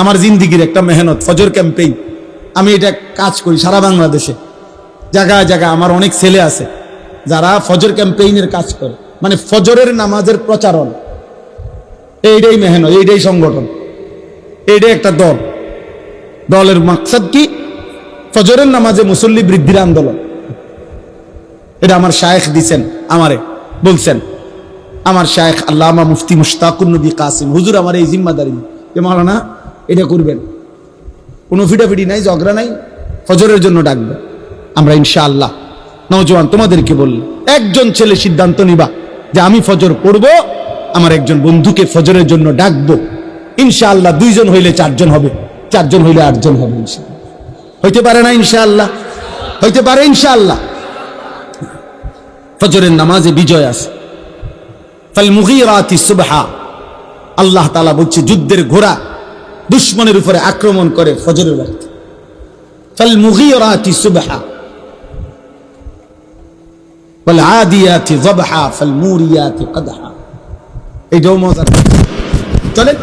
আমার জিন্দিগির একটা মেহনত, ফজর ক্যাম্পেইন। আমি এটা কাজ করি সারা বাংলাদেশে, জায়গায় জায়গায়। আমার অনেক ছেলে আছে যারা ফজর ক্যাম্পেইনের কাজ করে, মানে ফজরের নামাজের প্রচারণ। এইটাই মেহনত, এইটাই সংগঠন, এইটাই একটা দল। দলের মাকসাদ কি? ফজরের নামাজে মুসল্লি বৃদ্ধির আন্দোলন। এটা আমার শায়েখ দিছেন, আমারে বলছেন আমার শায়েখ আল্লামা মুফতি মুশতাকুন নবী কাসিম হুজুর আমার এই জিম্মাদারি যে মাওলানা এটা করবেন, কোনো ফিটাফিটি নাই, ঝগড়া নাই, ফজরের জন্য ডাকবে। আমরা ইনশাআল্লাহ নওজোয়ান তোমাদেরকে বলল, একজন ছেলে সিদ্ধান্ত নিবা যে আমি ফজর পড়ব, আমার একজন বন্ধুকে ফজরের জন্য ডাকবো ইনশাআল্লাহ। 2 জন হইলে 4 জন হবে, 4 জন হইলে 8 জন হবে ইনশাআল্লাহ। হইতে পারে না ইনশাআল্লাহ? হইতে পারে ইনশাআল্লাহ। ফজরের নামাজে বিজয় আছে। ফাল মুগীরাতি সুবহা, আল্লাহ তাআলা বলছে যুদ্ধের ঘোড়া দুশমনের উপরে আক্রমণ করে ফজরের ওয়াক্তে। ফাল মুগীরাতি সুবহা ওয়াল আদিয়াতি যবহা ফাল মুরিয়াতি কদহা। এইটাও মজার। চলেন,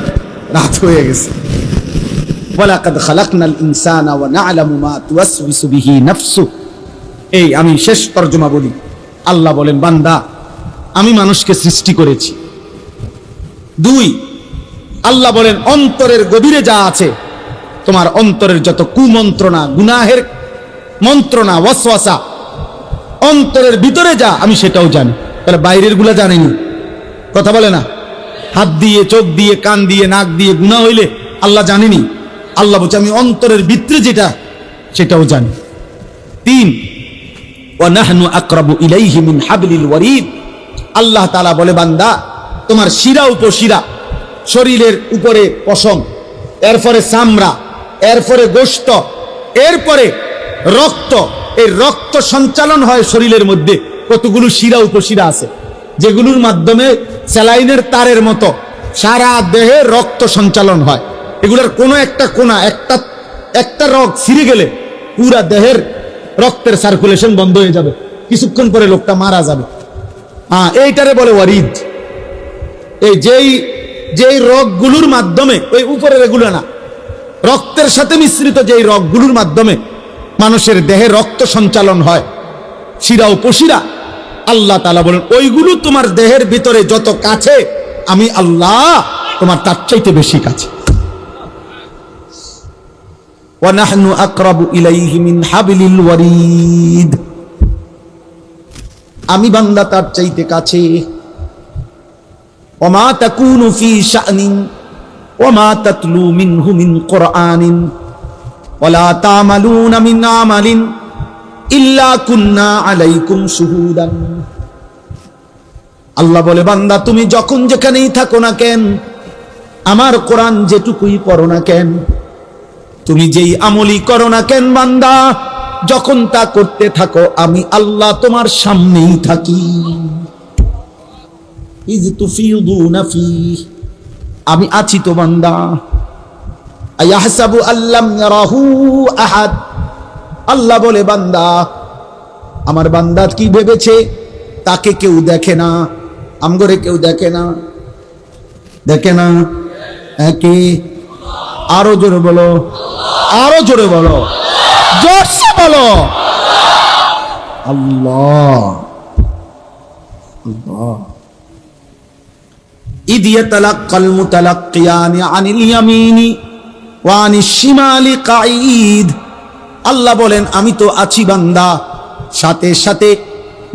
রাত হয়ে গেছে। ওয়ালাকাদ খালাকনাল ইনসানা ওয়া না'লামু মা তুওয়াসওয়িসু বিহি নাফসু। এই আমি শেষ তরজমা বলি। আল্লাহ বলেন, বান্দা আমি মানুষকে সৃষ্টি করেছি। 2, আল্লাহ বলেন অন্তরের গভীরে যা আছে, তোমার অন্তরের যত কুমন্ত্রণা, গুনাহের মন্ত্রণা, ওয়াসওয়াসা, অন্তরের ভিতরে যা আমি সেটাও জানি। তাহলে বাইরের গুলা জানেনি, কথা বলে না? হাত দিয়ে, চোখ দিয়ে, কান দিয়ে, নাক দিয়ে গুনাহ হইলে আল্লাহ জানেনি? আল্লাহ বলছে আমি অন্তরের ভিতরে যেটা সেটাও জানি। 3, ওয়া নাহনু আকরাবু ইলাইহি মিন হাবলিল ওয়ারিদ। আল্লাহ তাআলা বলে, বান্দা তোমার শিরা উপশিরা, শরীরের উপরে পশম, এরপরে চামড়া, এরপরে গোশত, এরপরে রক্ত। এই রক্ত সঞ্চালন হয় শরীরের মধ্যে। কতগুলো শিরা উপশিরা আছে যেগুলোর মাধ্যমে স্যালাইনের তারের মতো সারা দেহে রক্ত সঞ্চালন হয়। এগুলোর কোনো একটা কোনা, একটা রগ ছিঁড়ে গেলে পুরা দেহের রক্তের সার্কুলেশন বন্ধ হয়ে যাবে, কিছুক্ষণ পরে লোকটা মারা যাবে। এইটারে বলে ওয়ারিদ। এই যেই রগগুলোর মাধ্যমে, ওই উপরের এগুলো না, রক্তের সাথে মিশ্রিত যেই রগগুলোর মাধ্যমে মানুষের দেহে রক্ত সঞ্চালন হয়, শিরা উপশিরা, আল্লাহ তাআলা বলেন ওইগুলো তোমার দেহের ভিতরে যত কাছে, আমি আল্লাহ তোমার তার চাইতে বেশি কাছে। ওয়া নাহনু আকরাবু ইলাইহি মিন হাবলিল ওয়ারিদ। আমি বান্দা তার চাইতে কাছে। ওয়া মা তাকুনু ফি শা'নিন ওয়া মা তাতলু মিনহু মিন কুরআনিন ওয়া লা তা'মালুনা মিন আমালিন ইল্লা কুন্না আলাইকুম শুহুদান। আল্লাহ বলে, বান্দা তুমি যখন যেখানেই থাকো না কেন, আমার কোরআন যেটুকুই পড়ো না কেন, তুমি যেই আমলই করো না কেন, বান্দা যখন তা করতে থাকো, আমি আল্লাহ তোমার সামনেই থাকি। ইয তুফিদুনা ফি, আমি আছি তো বান্দা। আয়াহসাবু আল্লাম ইয়ারাহু আহাদ। আল্লাহ বলে, বান্দা আমার বান্দা কি ভেবেছে তাকে কেউ দেখে না? আমগরে কেউ দেখে না, দেখে না? কি আরো জোরে বলো। আরো জোরে বলো, জোরসে বলো, আল্লাহ আল্লাহ। ইদ ইয়াতালাক্কাল মুতালাক্কিয়ানি আনিল ইয়ামিনি ওয়া আনিশ শিমালি কাঈদ। আল্লাহ বলেন আমি তো আছি বান্দা, সাথে সাথে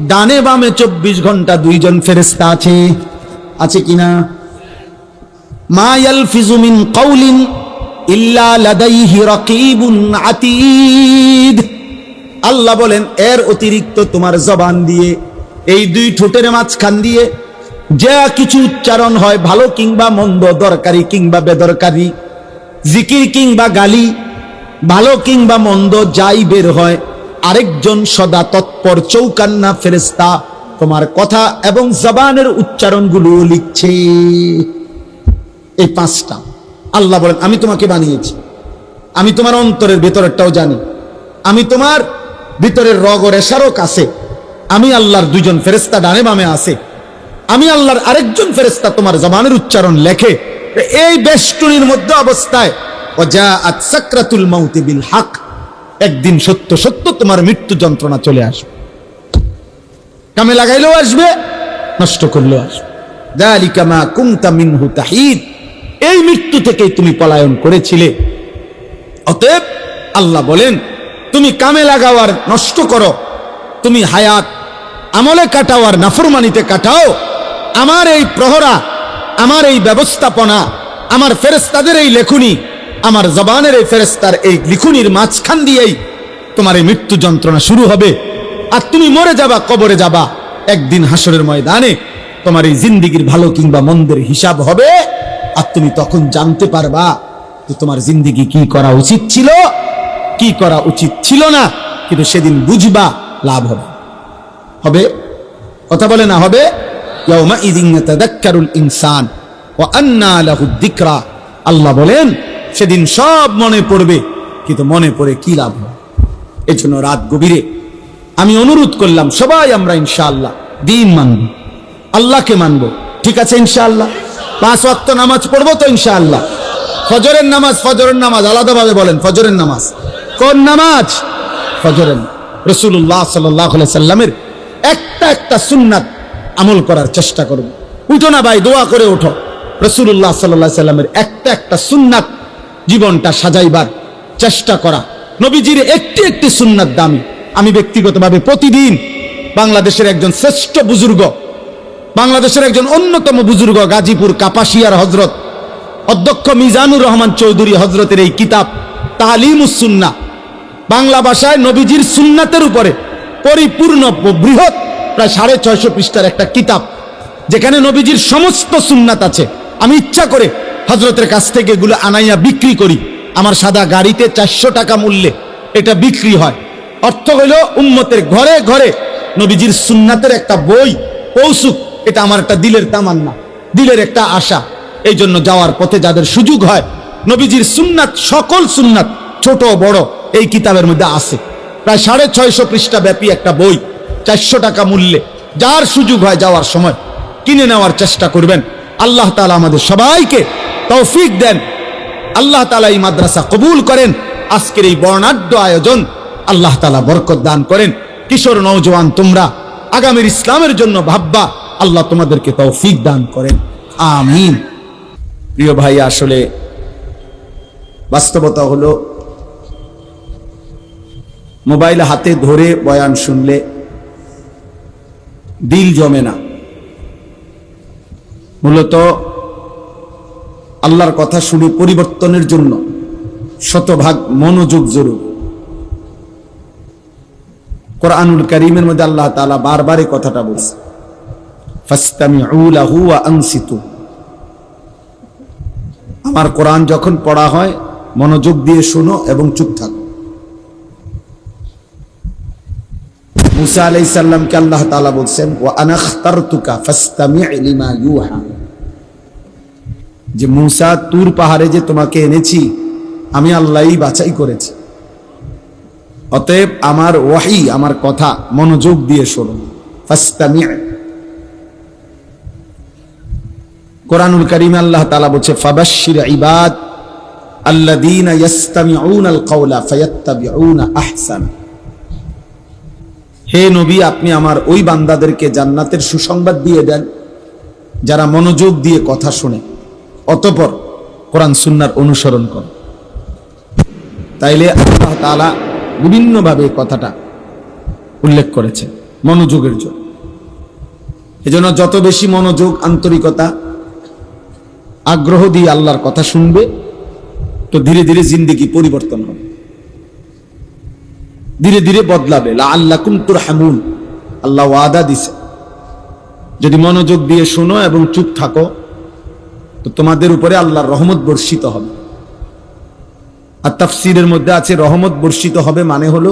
ডানে বামে 24 ঘন্টা দুইজন ফেরেশতা আছে, আছে কিনা? মা ইয়ালফিজু মিন কাউলিন ইল্লা লাদাইহি রাকিবুন আতীদ। আল্লাহ বলেন এর অতিরিক্ত তোমার জবান দিয়ে, এই দুই ঠোঁটের মাঝখান দিয়ে যা কিছু উচ্চারণ হয়, ভালো কিংবা মন্দ, দরকারি কিংবা বেদরকারি, জিকির কিংবা গালি, ভালো কিংবা মন্দ, যাই বের হয়, আরেকজন সদা তৎপর চৌকান্না ফেরেশতা তোমার কথা এবং জবানের উচ্চারণগুলো লিখছে। এই 5টা আল্লাহ বলেন আমি তোমাকে বানিয়েছি, আমি তোমার অন্তরের ভেতরেরটাও জানি, আমি তোমার ভিতরের রগ ও রেশারও কাছে, আমি আল্লাহর 2জন ফেরেশতা ডানে বামে আছে, আমি আল্লাহর আরেকজন ফেরেশতা তোমার জবানের উচ্চারণ লেখে। এই বেষ্টনীর মধ্যে অবস্থায় ওয়াজাআত সাকরাতুল মাউতি বিল হক, একদিন সত্য সত্য তোমার মৃত্যু যন্ত্রণা চলে আসবে, কামে লাগাইলেও আসবে, নষ্ট করলেও আসবে। যালিকা মা কুনতা মিনহু তাহিদ, এই মৃত্যু থেকেই তুমি পলায়ন করেছিলে। অতএব আল্লাহ বলেন তুমি কামে লাগাও আর নষ্ট করো, তুমি হায়াত আমলে কাটাও আর নাফরমানিতে কাটাও, আমার এই প্রহরা, আমার এই ব্যবস্থাপনা, আমার ফেরেশতাদের এই লেখনী, আমার জবানের এই ফেরেশতার এই লিখুনির মাঝখান দিয়েই তোমার এই মৃত্যু যন্ত্রণা শুরু হবে। আর তুমি মরে যাবা, কবরে যাবা, একদিন হাসরের ময়দানে তোমার এই জিন্দিগির ভালো কিংবা মন্দের হিসাব হবে। আর তুমি তখন জানতে পারবা যে তোমার জিন্দিগি কি করা উচিত ছিল, কি করা উচিত ছিল না। কিন্তু সেদিন বুঝবা, লাভ হবে। হবে কথা বলে না হবে? ইয়াউমা ইযিন ইয়াতাযাক্কারুল ইনসান ওয়া আন্না লাহু যিকরা। আল্লাহ বলেন সেদিন সব মনে পড়বে, কিন্তু মনে পড়ে কি লাভ হবে? এই জন্য রাত গভীরে আমি অনুরোধ করলাম সবাই আমরা ইনশাআল্লাহ দিন মানব, আল্লাহকে মানব, ঠিক আছে ইনশাআল্লাহ? 5 ওয়াক্ত নামাজ পড়বো তো ইনশাআল্লাহ? ফজরের নামাজ, ফজরের নামাজ আলাদাভাবে বলেন, ফজরের নামাজ কোন নামাজ? ফজরের। রাসূলুল্লাহ সাল্লাল্লাহু আলাইহি সাল্লামের একটা সুন্নাত আমল করার চেষ্টা করব। উঠো না ভাই, দোয়া করে ওঠো। রাসূলুল্লাহ সাল্লাল্লাহু আলাইহি সাল্লামের একটা সুন্নাত জীবনটা সাজাইবার চেষ্টা করা। নবীজির একটি সুন্নাত দামি। আমি ব্যক্তিগতভাবে প্রতিদিন বাংলাদেশের একজন শ্রেষ্ঠ বুজুর্গ, বাংলাদেশের একজন অন্যতম বুজুর্গ, গাজীপুর কাপাসিয়ার হযরত অধ্যক্ষ মিজানুর রহমান চৌধুরী হযরতের এই কিতাব তালিমুস সুন্নাহ, বাংলা ভাষায় নবীজির সুন্নাতের উপরে পরিপূর্ণ বৃহৎ প্রায় 650 পৃষ্ঠার একটা কিতাব, যেখানে নবীজির সমস্ত সুন্নাত আছে। আমি ইচ্ছা করে হযরতের কাছ থেকে এগুলো আনাইয়া বিক্রি করি। আমার সাদা গাড়িতে 400 টাকা মূল্যে এটা বিক্রি হয়। অর্থ হইল উম্মতের ঘরে ঘরে নবীজির সুন্নাতের একটা বই পৌঁছুক, এটা আমার একটা দিলের তামান্না, দিলের একটা আশা। এই জন্য যাওয়ার পথে যাদের সুযোগ হয়, নবীজির সুন্নাত, সকল সুন্নাত ছোট বড় এই কিতাবের মধ্যে আছে। প্রায় 650 পৃষ্ঠা ব্যাপী একটা বই, 400 টাকা মূল্যে। যার সুযোগ হয় যাওয়ার সময় কিনে নেওয়ার চেষ্টা করবেন। আল্লাহ তাআলা আমাদের সবাইকে তৌফিক দেন। আল্লাহ তাআলা এই মাদ্রাসা কবুল করেন। আজকের এই বর্ণাঢ্য আয়োজন আল্লাহ তাআলা বরকত দান করেন। কিশোর নওজোয়ান তোমরা আগামীর ইসলামের জন্য ভাববা, আল্লাহ তোমাদেরকে তৌফিক দান করেন, আমিন। প্রিয় ভাই, আসলে বাস্তবতা হলো মোবাইল হাতে ধরে বয়ান শুনলে দিল জমে না। মূলত আল্লাহর কথা শুনে পরিবর্তনের জন্য শতভাগ মনোযোগ জরুরি। কোরআনুল কারীমের মধ্যে আল্লাহ তাআলা বারবার এই কথাটা বলছে, ফাসতামিউ লাহু ওয়া আনসিতু। আমার কোরআন যখন পড়া হয় মনোযোগ দিয়ে শোনো এবং চুপ থাকো। মুসা আলাইহিস সালামকে আল্লাহ তাআলা বলছেন, ওয়া আনা ইখতারতুকা ফাসতামি' লিমা ইউহা, যে মুসা তুর পাহাড়ে যে তোমাকে এনেছি আমি আল্লাহই বাছাই করেছি, অতএব আমার ওয়াহি, আমার কথা মনোযোগ দিয়ে শোনো। ফাসতামি'। কোরআনুল কারীমে আল্লাহ তাআলা বলছে, ফাবাশশির ইবাদ আল্লাযীনা ইয়াসতামিউনাল কাওলা ফায়াত্তাবিউনা আহসানা। হে নবী, আপনি আমার ওই বান্দাদেরকে জান্নাতের সুসংবাদ দিয়ে দেন যারা মনোযোগ দিয়ে কথা শুনে অতঃপর কোরআন সুন্নাহর অনুসরণ করে। তাইলে আল্লাহ তাআলা বিভিন্নভাবে কথাটা উল্লেখ করেছে মনোযোগের জন্য। এজন্য যত বেশি মনোযোগ, আন্তরিকতা, আগ্রহ দিয়ে আল্লাহর কথা শুনবে তো ধীরে ধীরে জিন্দেগি পরিবর্তন হবে, ধীরে ধীরে বদলাবে। লাআল্লাকুম তুরহামুন, আল্লাহ ওয়াদা দিছে যদি মনোযোগ দিয়ে শোনো এবং চুপ থাকো তো তোমাদের উপরে আল্লাহর রহমত বর্ষিত হবে। আর তাফসীরের মধ্যে আছে রহমত বর্ষিত হবে মানে হলো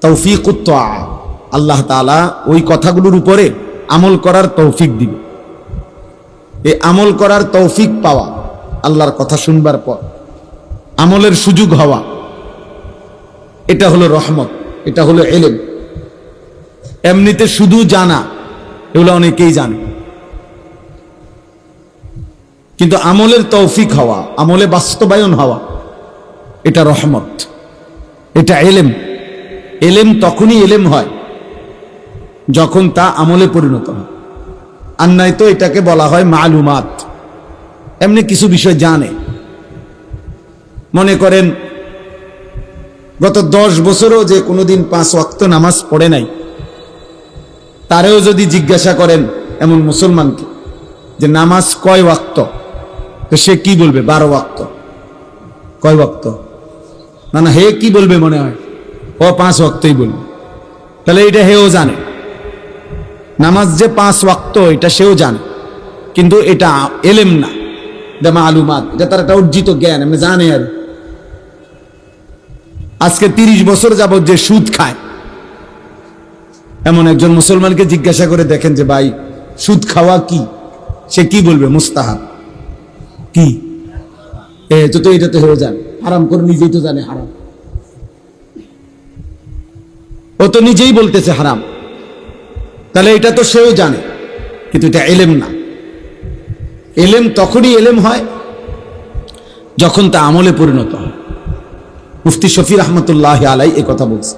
তৌফিকুত তাআ, আল্লাহ তাআলা ওই কথাগুলোর উপরে আমল করার তৌফিক দিবে। এই আমল করার তৌফিক পাওয়া, আল্লাহর কথা শুনবার পর আমলের সুযোগ হওয়া, এটা হলো রহমত, এটা হলো ইলম। এমনিতে শুধু জানা, এগুলো অনেকেই জানে, কিন্তু আমলের তৌফিক হওয়া, আমলে বাস্তবায়ন হওয়া, এটা রহমত, এটা ইলম। ইলম তখনই ইলম হয় যখন তা আমলে পরিণত হয়, আর নাই তো এটাকে বলা হয় মালুমাত। এমনি কিছু বিষয় জানে, মনে করেন গত 10 বছরও যে কোনোদিন 5 ওয়াক্ত নামাজ পড়ে নাই, তারেও যদি জিজ্ঞাসা করেন এমন মুসলমানকে যে নামাজ কয় ওয়াক্ত, তো সে কি বলবে? 12 ওয়াক্ত। কয় ওয়াক্ত? না না, হে কি বলবে মনে হয়? ও 5 ওয়াক্তই বলবে। তাহলে এটা হেও জানে, নামাজ যে 5 ওয়াক্ত এটা সেও জানে, কিন্তু এটা এলেম না, এটা মালুমাত, এটা তার একটা অর্জিত জ্ঞান, এমনি জানে। আর আজকে 30 বছর যাবত যে সুদ খায় এমন একজন মুসলমানকে জিজ্ঞাসা করে দেখেন যে ভাই সুদ খাওয়া কি, সে কি বলবে? মুস্তাহাব। কি তো এটা তো হেও জানে, হারাম করে নিজেই তো জানে হারাম, ও তো নিজেই বলতেছে হারাম, তাহলে এটা তো সেও জানে, কিন্তু এটা এলেম না। এলেম তখনই এলেম হয় যখন তা আমলে পরিণত হয়। মুফতি শফি রহমতুল্লাহ আলাই এ কথা বলছে।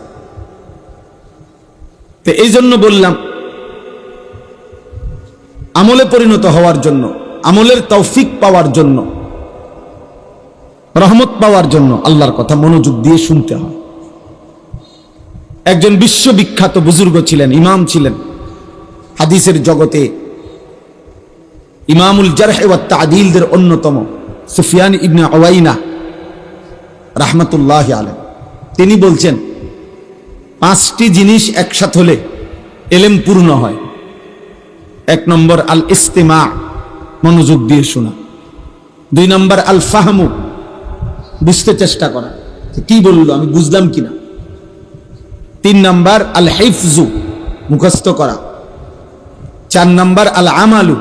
তো এই জন্য বললাম, আমলে পরিণত হওয়ার জন্য, আমলের তৌফিক পাওয়ার জন্য, রহমত পাওয়ার জন্য আল্লাহর কথা মনোযোগ দিয়ে শুনতে হয়। একজন বিশ্ববিখ্যাত বুজুর্গ ছিলেন, ইমাম ছিলেন হাদিসের জগতে, ইমামুল জারহ ওয়া তা'দীলদের অন্যতম সুফিয়ান ইবনে উয়াইনা রাহমাতুল্লাহি আলাইহি। তিনি বলছেন 5টি জিনিস একসাথে হলে ইলম পূর্ণ হয়। 1 নম্বর আল ইস্তিমা, মনোযোগ দিয়ে শোনা। 2 নম্বর আল ফাহমু, বুঝতে চেষ্টা করা, কি বললো আমি বুঝলাম কিনা। 3 নম্বর আল হিফজু, মুখস্থ করা। 4 নম্বর আল আমালু,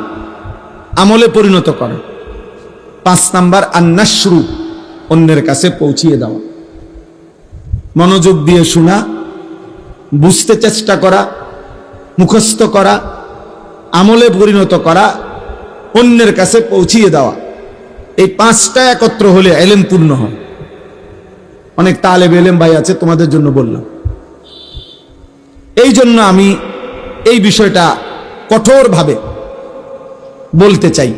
আমলে পরিণত করা। 5 নম্বর আন নাশরু, অন্যের কাছে পৌঁছিয়ে দেওয়া। মনোযোগ দিয়ে শোনা, বুঝতে চেষ্টা করা, মুখস্থ করা, আমলে পরিণত করা, অন্যের কাছে পৌঁছিয়ে দেওয়া। এই 5টা একত্র হলে ইলম পূর্ণ হয়। অনেক তালেব ইলম ভাই আছে, তোমাদের জন্য বললাম। এই জন্য আমি এই বিষয়টা কঠোরভাবে বলতে চাই।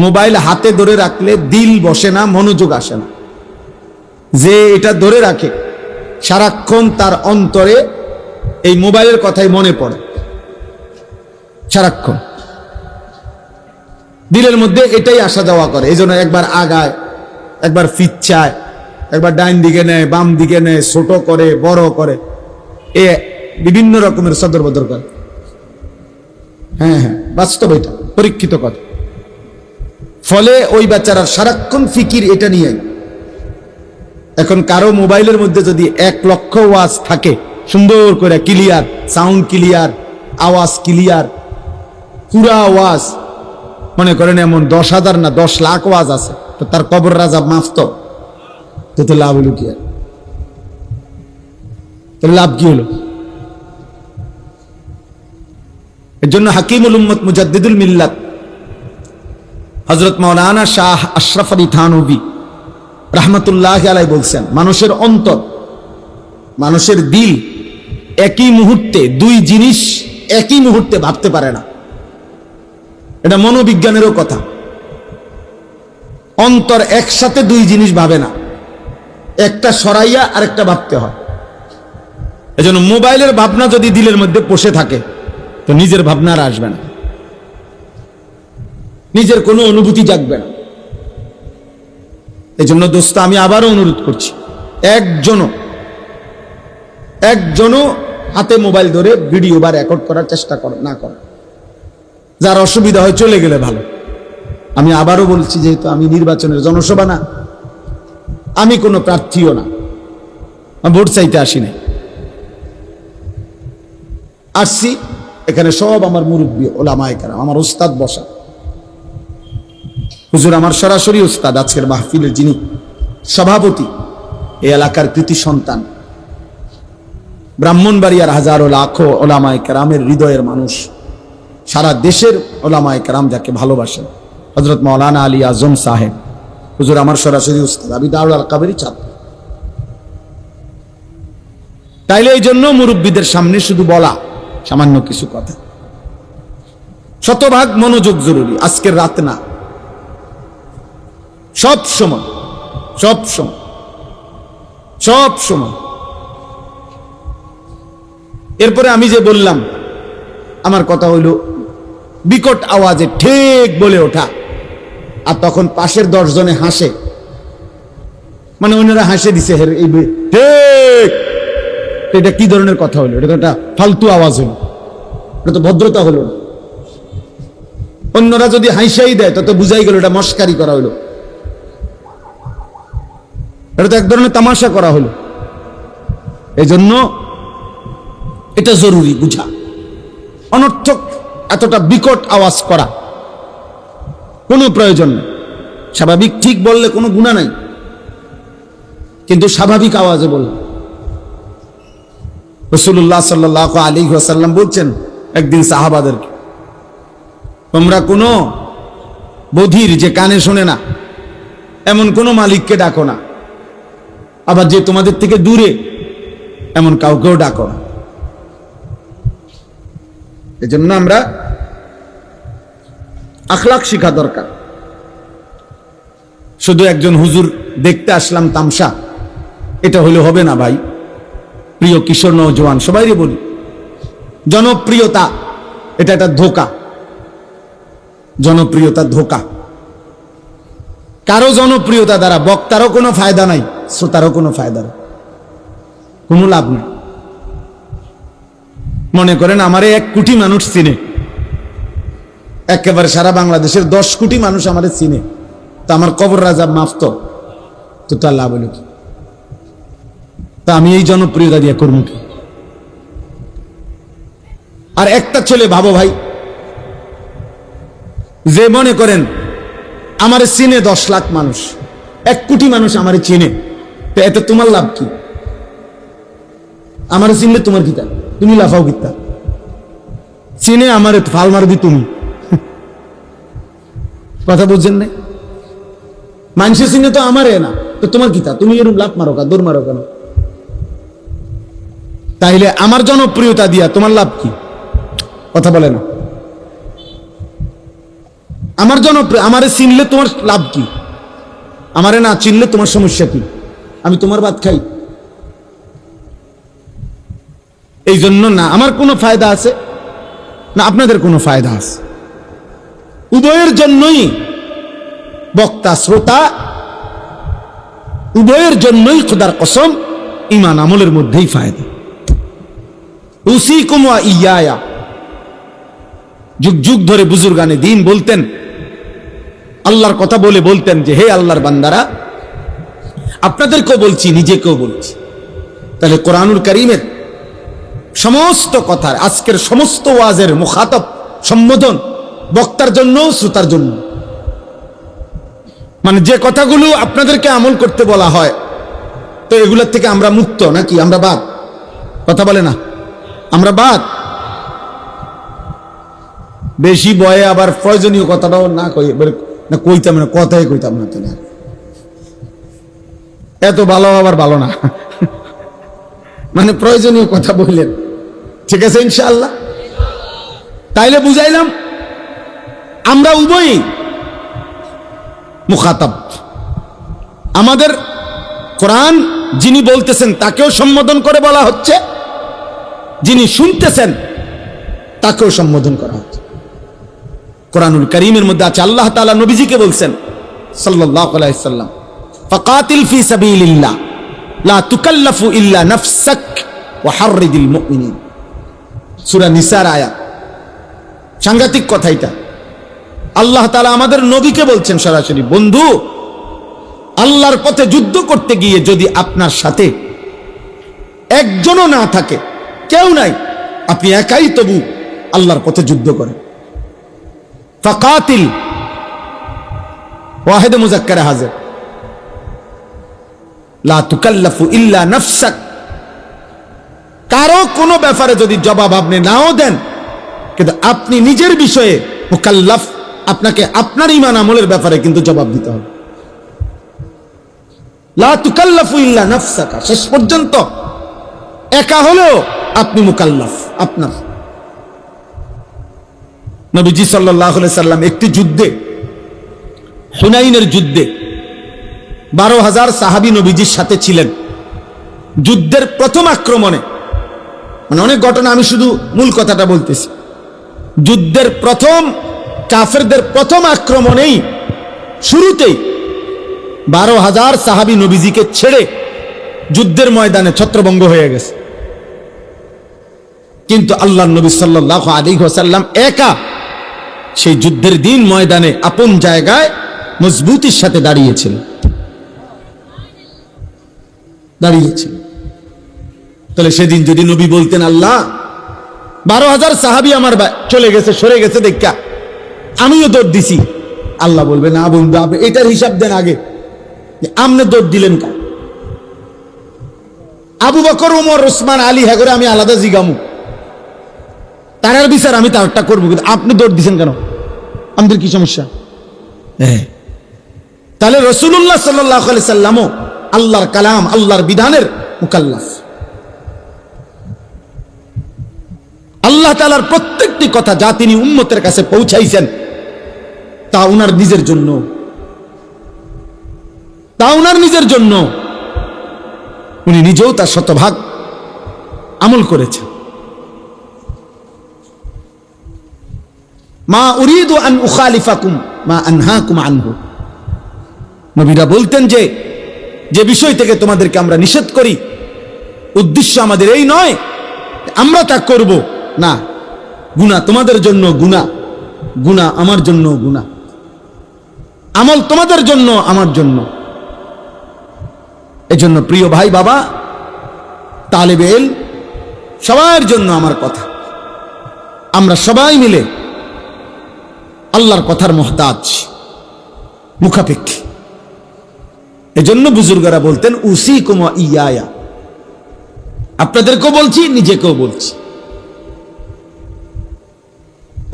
মোবাইল হাতে ধরে রাখলে দিল বসে না, মনোযোগ আসে না। যে এটা ধরে রাখে সারাক্ষণ তার অন্তরে এই মোবাইলের কথাই মনে পড়ে, সারাক্ষণ দিলের মধ্যে এটাই আসা যাওয়া করে। এই জন্য একবার আগায়, একবার ফিচ্ছায়, একবার ডাইন দিকে নেয়, বাম দিকে নেয়, ছোট করে, বড় করে, এ বিভিন্ন রকমের সদর বদর করে। হ্যাঁ হ্যাঁ, বাস্তব, এটা পরীক্ষিত কথা। ফলে ওই বেচারার সারাক্ষণ ফিকির এটা নিয়ে। এখন কারো মোবাইলের মধ্যে যদি 1 লক্ষ ওয়াজ থাকে, সুন্দর করে ক্লিয়ার সাউন্ড, ক্লিয়ার আওয়াজ, ক্লিয়ার পুরা আওয়াজ, মনে করেন এমন 10,000 না 10 লাখ ওয়াজ আছে, তো তার কবর রাজা মাফ তো লাভ হলো কি? আর তাহলে লাভ কি হলো? এর জন্য হাকিমুল উম্মত মুজাদ্দিদুল মিল্লাত হযরত মাওলানা শাহ আশরাফ আলী থানভী রাহমাতুল্লাহি আলাইহি বলছেন, মানুষের অন্তর, মানুষের দিল একই মুহূর্তে দুই জিনিস একই মুহূর্তে ভাবতে পারে না। এটা মনোবিজ্ঞানেরও কথা। অন্তর একসাথে দুই জিনিস ভাবে না, একটা সরাইয়া আরেকটা ভাবতে হয়। এজন্য মোবাইলের ভাবনা যদি দিলের মধ্যে বসে থাকে তো নিজের ভাবনা আর আসবে না, নিজের কোনো অনুভূতি জাগবে না। এই জন্য দোস্ত, আমি আবারও অনুরোধ করছি, একজনও হাতে মোবাইল ধরে ভিডিও বা রেকর্ড করার চেষ্টা না করে। যার অসুবিধা হয় চলে গেলে ভালো। আমি আবারও বলছি, যেহেতু আমি নির্বাচনের জনসভা না, আমি কোনো প্রার্থীও না, আমি ভোট চাইতে আসি নাই। আসছি এখানে সব আমার মুরব্বী ওলামায়ে কেরাম, আমার উস্তাদ বসা। হুজুর আমার সরাসরি উস্তাদ, আজকের মাহফিলের যিনি সভাপতি, এই এলাকার কৃতি সন্তান, ব্রাহ্মণবাড়িয়ার হাজারো লাখো ওলামায়ে কেরামের হৃদয়ের মানুষ, সারা দেশের ওলামায়ে কেরাম যাকে ভালোবাসেন, হযরত মাওলানা আলী আজম সাহেব হুজুর আমার সরাসরি উস্তাদ, আমি দারুল আল-কাবেরই ছাত্র। তাইলে এই জন্য মুরব্বীদের সামনে শুধু বলা সামান্য কিছু কথা, শতভাগ মনোযোগ জরুরি। আজকের রাত না, সব সময় সব সময় সব সময়। এরপরে আমি যে বললাম, আমার কথা হইল বিকট আওয়াজে ঠিক বলে ওঠা, আর তখন পাশের 10 জনে হাসে, মানে অন্যরা হাসে দিছে ঠিক। এটা কি ধরনের কথা হলো? এটা তো একটা ফালতু আওয়াজ হলো, এটা তো ভদ্রতা হলো না। অন্যরা যদি হাসিই দেয় তত বুঝাই গেল এটা মস্কারি করা হলো, এটা তো এক ধরনের তামাশা করা হলো। এই জন্য এটা জরুরি বুঝা। অনর্থক এতটা বিকট আওয়াজ করা কোনো প্রয়োজন নেই। স্বাভাবিক ঠিক বললে কোনো গুনাহ নাই, কিন্তু স্বাভাবিক আওয়াজে বললাম। রাসূলুল্লাহ সাল্লাল্লাহু আলাইহি ওয়াসাল্লাম বলছেন একদিন সাহাবাদেরকে, তোমরা কোনো বধির যে কানে শোনে না এমন কোনো মালিককে ডাকো না, আবার যে তোমাদের থেকে দূরে এমন কাউকেও ডাকো না। এজন্য আমরা আখলাক শিখা দরকার। শুধু একজন হুজুর দেখতে আসলাম তামসা, এটা হলে হবে না ভাই। প্রিয় কিশোর নওজোয়ান সবাইকে বলি, জনপ্রিয়তা এটা একটা ধোঁকা। জনপ্রিয়তা ধোঁকা। কারো জনপ্রিয়তা দ্বারা বক্তারও কোনো ফায়দা নাই, শ্রোতারও কোনো ফায়দা নেই, কোনো লাভ নেই। মনে করেন আমারে 1 কোটি মানুষ চিনে, একেবারে সারা বাংলাদেশের 10 কোটি মানুষ আমারে চিনে, তো আমার কবর রাজা মাফ তো তার লাভ হলো কি? তা আমি এই জনপ্রিয়তা দিয়ে করবো কি? আর একটা ছেলে ভাবো ভাই, যে মনে করেন আমারে চিনে 10 লাখ মানুষ, 1 কোটি মানুষ আমারে চিনে, তো এতে তোমার লাভ কি? আমারে চিনলে তোমার কি? তুমি লাফাও কিতা? চিনে আমারে ফাল মারবি তুমি। কথা বুঝছেন না? মানুষের চিনে তো আমারে না, তো তোমার কিতা? তুমি এরকম লাফ মারো কা, দৌড় মারো কেন? তাইলে আমার জনপ্রিয়তা দিয়া তোমার লাভ কি? কথা বলে না। আমার জনপ্রিয়, আমারে চিনলে তোমার লাভ কি? আমারে না চিনলে তোমার সমস্যা কি? আমি তোমার ভাত খাই? এই জন্য না আমার কোনো ফায়দা আছে না আপনাদের কোনো ফায়দা আছে। উভয়ের জন্যই, বক্তা শ্রোতা উভয়ের জন্যই খোদার কসম ঈমান আমলের মধ্যেই ফায়দা। উসিকুম ওয়া ইয়া, যুগ যুগ ধরে বুজুর্গানে দ্বীন বলতেন, আল্লাহর কথা বলে বলতেন যে হে আল্লাহর বান্দারা, আপনাদেরকেও বলছি নিজেকেও বলছি। তাহলে কোরআনুল কারীমের সমস্ত কথার, আজকের সমস্ত ওয়াজের মুখাতাব সম্বোধন বক্তার জন্য শ্রোতার জন্য। মানে যে কথাগুলো আপনাদেরকে আমল করতে বলা হয়, তো এগুলোর থেকে আমরা মুক্ত নাকি? আমরা বাদ? কথা বলে না, আমরা বাদ। বেশি বয়ে আবার প্রয়োজনীয় কথাটাও না কই, না কইতাম না, কথাই কইতাম না। তো না, এত ভালো আবার ভালো না, মানে প্রয়োজনীয় কথা বললেন, ঠিক আছে ইনশাআল্লাহ। তাইলে বুঝাইলাম আমরা উভয়ই মুখাতাব। আমাদের কোরআন যিনি বলতেছেন তাকেও সম্বোধন করে বলা হচ্ছে, যিনি শুনতেছেন তাকেও সম্বোধন করা হচ্ছে। কোরআনুল কারীমের মধ্যে আছে আল্লাহ তাআলা নবীজিকে বলছেন সাল্লাল্লাহু আলাইহি সাল্লাম, ফাকাতিল ফি সাবিলিল্লাহ লা তুকাল্লাফু ইল্লা নাফসাক ওয়া হাররিদিল মুমিনিন। সূরা নিসার আয়াত। সাংঘাতিক কথা এটা। আল্লাহ তাআলা আমাদের নবীকে বলছেন সরাসরি, বন্ধু আল্লাহর পথে যুদ্ধ করতে গিয়ে যদি আপনার সাথে একজনও না থাকে, কেউ নাই, আপনি একাই তবু আল্লাহর পথে যুদ্ধ করেন। ফাকাতিল ওয়াহিদ মুযাক্কারে হাজির, লা তুকাল্লাফু ইল্লা নাফসাক। কারো কোনো ব্যাপারে যদি জবাব আপনি নাও দেন, কিন্তু আপনি নিজের বিষয়ে মুকাল্লাফ, আপনাকে আপনার ঈমান আমলের ব্যাপারে কিন্তু জবাব দিতে হবে। লা তুকাল্লাফু ইল্লা নাফসাকা, শেষ পর্যন্ত একা হলেও আপনি মুকাল্লাফ। আপনার নবীজি সাল্লাল্লাহু আলাইহি সাল্লাম একটি যুদ্ধে, হুনাইনের যুদ্ধে 12,000 সাহাবী নবীজির সাথে ছিলেন। যুদ্ধের প্রথম আক্রমণে, মানে অনেক ঘটনা, আমি শুধু মূল কথাটা বলতেছি। যুদ্ধের প্রথম কাফেরদের প্রথম আক্রমণেই শুরুতেই 12,000 সাহাবী নবীজিকে ছেড়ে যুদ্ধের ময়দানে ছত্রভঙ্গ হয়ে গেছে। কিন্তু আল্লাহর নবী সাল্লাল্লাহু আলাইহি ওয়াসাল্লাম একা সেই যুদ্ধের দিন ময়দানে আপন জায়গায় মজবুতির সাথে দাঁড়িয়েছিলেন। তাহলে সেদিন যদি নবী বলতেন, আল্লাহ 12,000 সাহাবী আমার চলে গেছে, সরে গেছে দেখা আমিও দৌড় দিছি, আল্লাহ বলবে না বন্ধু, আপনি এটার হিসাব দেন আগে, আপনি দৌড় দিলেন কা? আবু বকর, ওমর, ওসমান, আলী, হ্যাঁ করে আমি আলাদা জিগামু, তার বিচার আমি তারটা করবো, কিন্তু আপনি দৌড় দিচ্ছেন কেন? আমাদের কি সমস্যা? তাহলে রাসূলুল্লাহ সাল্লাল্লাহু আলাইহি সাল্লামও আল্লাহর কালাম, আল্লাহর বিধানের মুকাল্লাফ। আল্লাহ তাআলার প্রত্যেকটি কথা যা তিনি উম্মতের কাছে পৌঁছাইছেন তা উনার নিজের জন্য, উনি নিজেও তার শতভাগ আমল করেছেন। মা উরিদু আন উখালিফাকুম মা আনহাকুম আনহু। নবীরা বলতেন যে যে বিষয় থেকে তোমাদেরকে আমরা নিষেধ করি, উদ্দেশ্য আমাদের এই নয় আমরা তা করব না। গুনাহ তোমাদের জন্য গুনাহ, গুনাহ আমার জন্য গুনাহ, আমল তোমাদের জন্য আমার জন্য। এজন্য প্রিয় ভাই, বাবা, তালেবে ইলম, সবার জন্য আমার কথা, আমরা সবাই মিলে আল্লাহর কথার মুহতাজ, মুখাপেক্ষী। এজন্য বুজুর্গরা বলতেন উসিকুম ওয়া ইয়া, আপনাদেরকেও বলছি, নিজেকেও বলছি।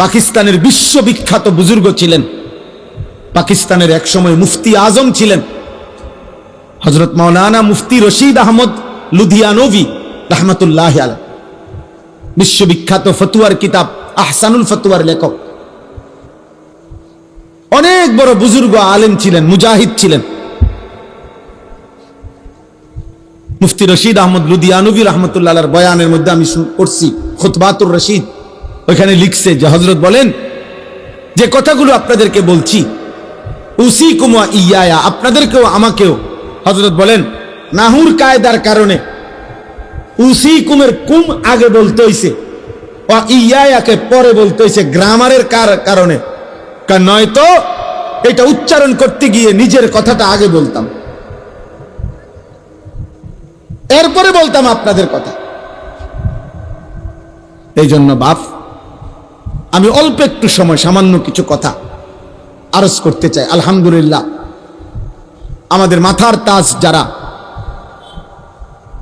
পাকিস্তানের বিশ্ববিখ্যাত বুজুর্গ ছিলেন, পাকিস্তানের একসময় মুফতি আজম ছিলেন হযরত মাওলানা মুফতি রশিদ আহমদ লুধিয়ানভি রাহমাতুল্লাহ আলাইহি, বিশ্ববিখ্যাত ফতোয়ার কিতাব আহসানুল ফতোয়ার লেখক, অনেক বড় বুজুর্গ আলেম ছিলেন, মুজাহিদ ছিলেন। মুফতি রশিদ আহমদ লুধিয়ানভি রাহমাতুল্লাহ আলাইহির বয়ানের মধ্যে আমি পড়ছি খুতবাতুর রশিদ, ওইখানে লিখছে যে হযরত বলেন যে কথাগুলো আপনাদেরকে বলছি, উসিকুম ওয়া ইয়া, আপনাদেরকেও আমাকেও, হযরত বলেন নাহুর কায়দার কারণে উসিকুমের কুম আগে বলতে হইছে, ওয়া ইয়াকে পরে বলতে হইছে, গ্রামারের কারণে। নয়তো এটা উচ্চারণ করতে গিয়ে নিজের কথাটা আগে বলতাম, এরপরে বলতাম আপনাদের কথা। এই জন্য বাপ, আমি অল্প একটু সময় সামান্য কিছু কথা আরজ করতে চাই। আলহামদুলিল্লাহ, আমাদের মাথার তাজ যারা,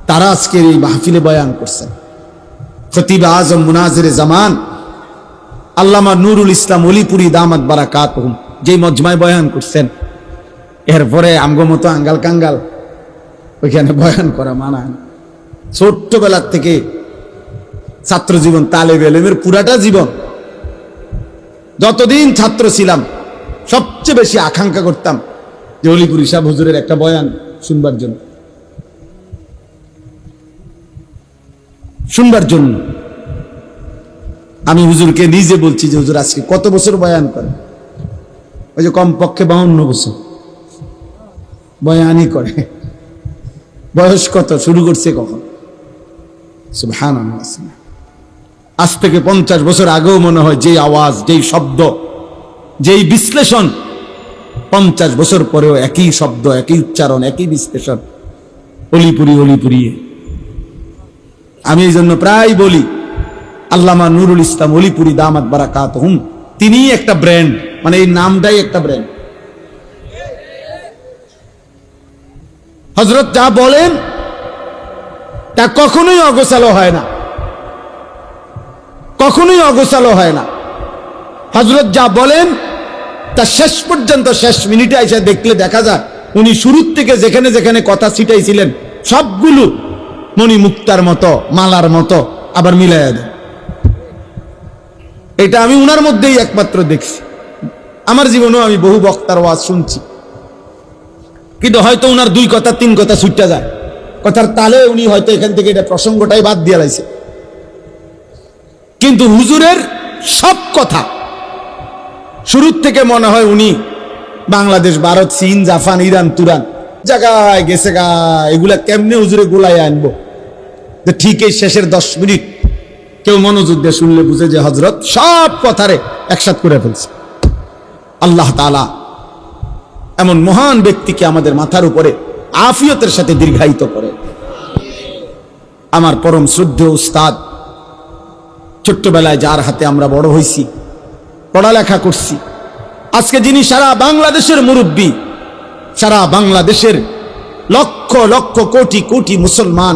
তারা আজকের এই মাহফিলে বয়ান করছেন। খতিব আজম মুনাজিরে জামান আল্লামা নুরুল ইসলাম ওলিপুরি দামাত বারাকাতুহুম যেই মজমায় বয়ান করছেন, এরপরে আমগো মতো আঙ্গাল কাঙ্গাল ওইখানে বয়ান করা মানায় না। ছোট্টবেলার থেকে ছাত্র জীবন, তালেব ইলমের পুরাটা জীবন, যতদিন ছাত্র ছিলাম সবচেয়ে বেশি আকাঙ্ক্ষা করতাম যে অলিপুর সাহেব হুজুরের একটা বয়ান শুনবার জন্য। আমি হুজুরকে নিজে বলছি যে হুজুর আজকে কত বছর বয়ান করে? ওই যে কমপক্ষে 52 বছর বয়ানই করে। বয়স কত, শুরু করছে কখন? সুবহানাল্লাহ। আজ থেকে 50 বছর আগেও মনে হয় যেই আওয়াজ, যেই শব্দ, যেই বিশ্লেষণ, 50 বছর পরেও একই শব্দ, একই উচ্চারণ, একই বিশ্লেষণ। অলিপুরি। আমি এই জন্য প্রায় বলি আল্লামা নুরুল ইসলাম অলিপুরি দামাত বারাকাতুহুম, তিনি একটা ব্র্যান্ড, মানে এই নামটাই একটা ব্র্যান্ড। হযরত যা বলেন তা কখনোই অগোছালো হয় না, কখনোই অগোছালো হয় না। হযরত যা বলেন তা শেষ পর্যন্ত, শেষ মিনিটে এসে দেখলে দেখা যায় উনি শুরুর থেকে যেখানে যেখানে কথা ছিটাইছিলেন সবগুলো মণি মুক্তার মতো, মালার মতো আবার মিলাইয়া দেন। এটা আমি উনার মধ্যেই একমাত্র দেখছি। আমার জীবনেও আমি বহু বক্তার ওয়াজ শুনছি, কিন্তু হয়তো উনার 2 কথা 3 কথা ছুটে যায়, কথার তালে উনি হয়তো এখান থেকে এটা প্রসঙ্গটাই বাদ দিয়ে লাইছে। কিন্তু হুজুরের সব কথা শুরুর থেকে মনে হয় উনি বাংলাদেশ, ভারত, চীন, জাপান, ইরান, তুরান জায়গায় গেছে গা, এগুলা কেমনে হুজুরে গোলায় আনবো, যে ঠিক এই শেষের 10 মিনিট কেউ মনোযোগ দিয়ে শুনলে বুঝে যে হযরত সব কথারে একসাথ করে ফেলছে। আল্লাহ তাআলা এমন মহান ব্যক্তিকে আমাদের মাথার উপরে আফিয়তের সাথে দীর্ঘায়িত করে। আমার পরম শ্রদ্ধেয় উস্তাদ, ছোট্টবেলায় যার হাতে আমরা বড় হইছি, পড়ালেখা করছি, আজকে যিনি সারা বাংলাদেশের মুরব্বী, সারা বাংলাদেশের লক্ষ লক্ষ কোটি কোটি মুসলমান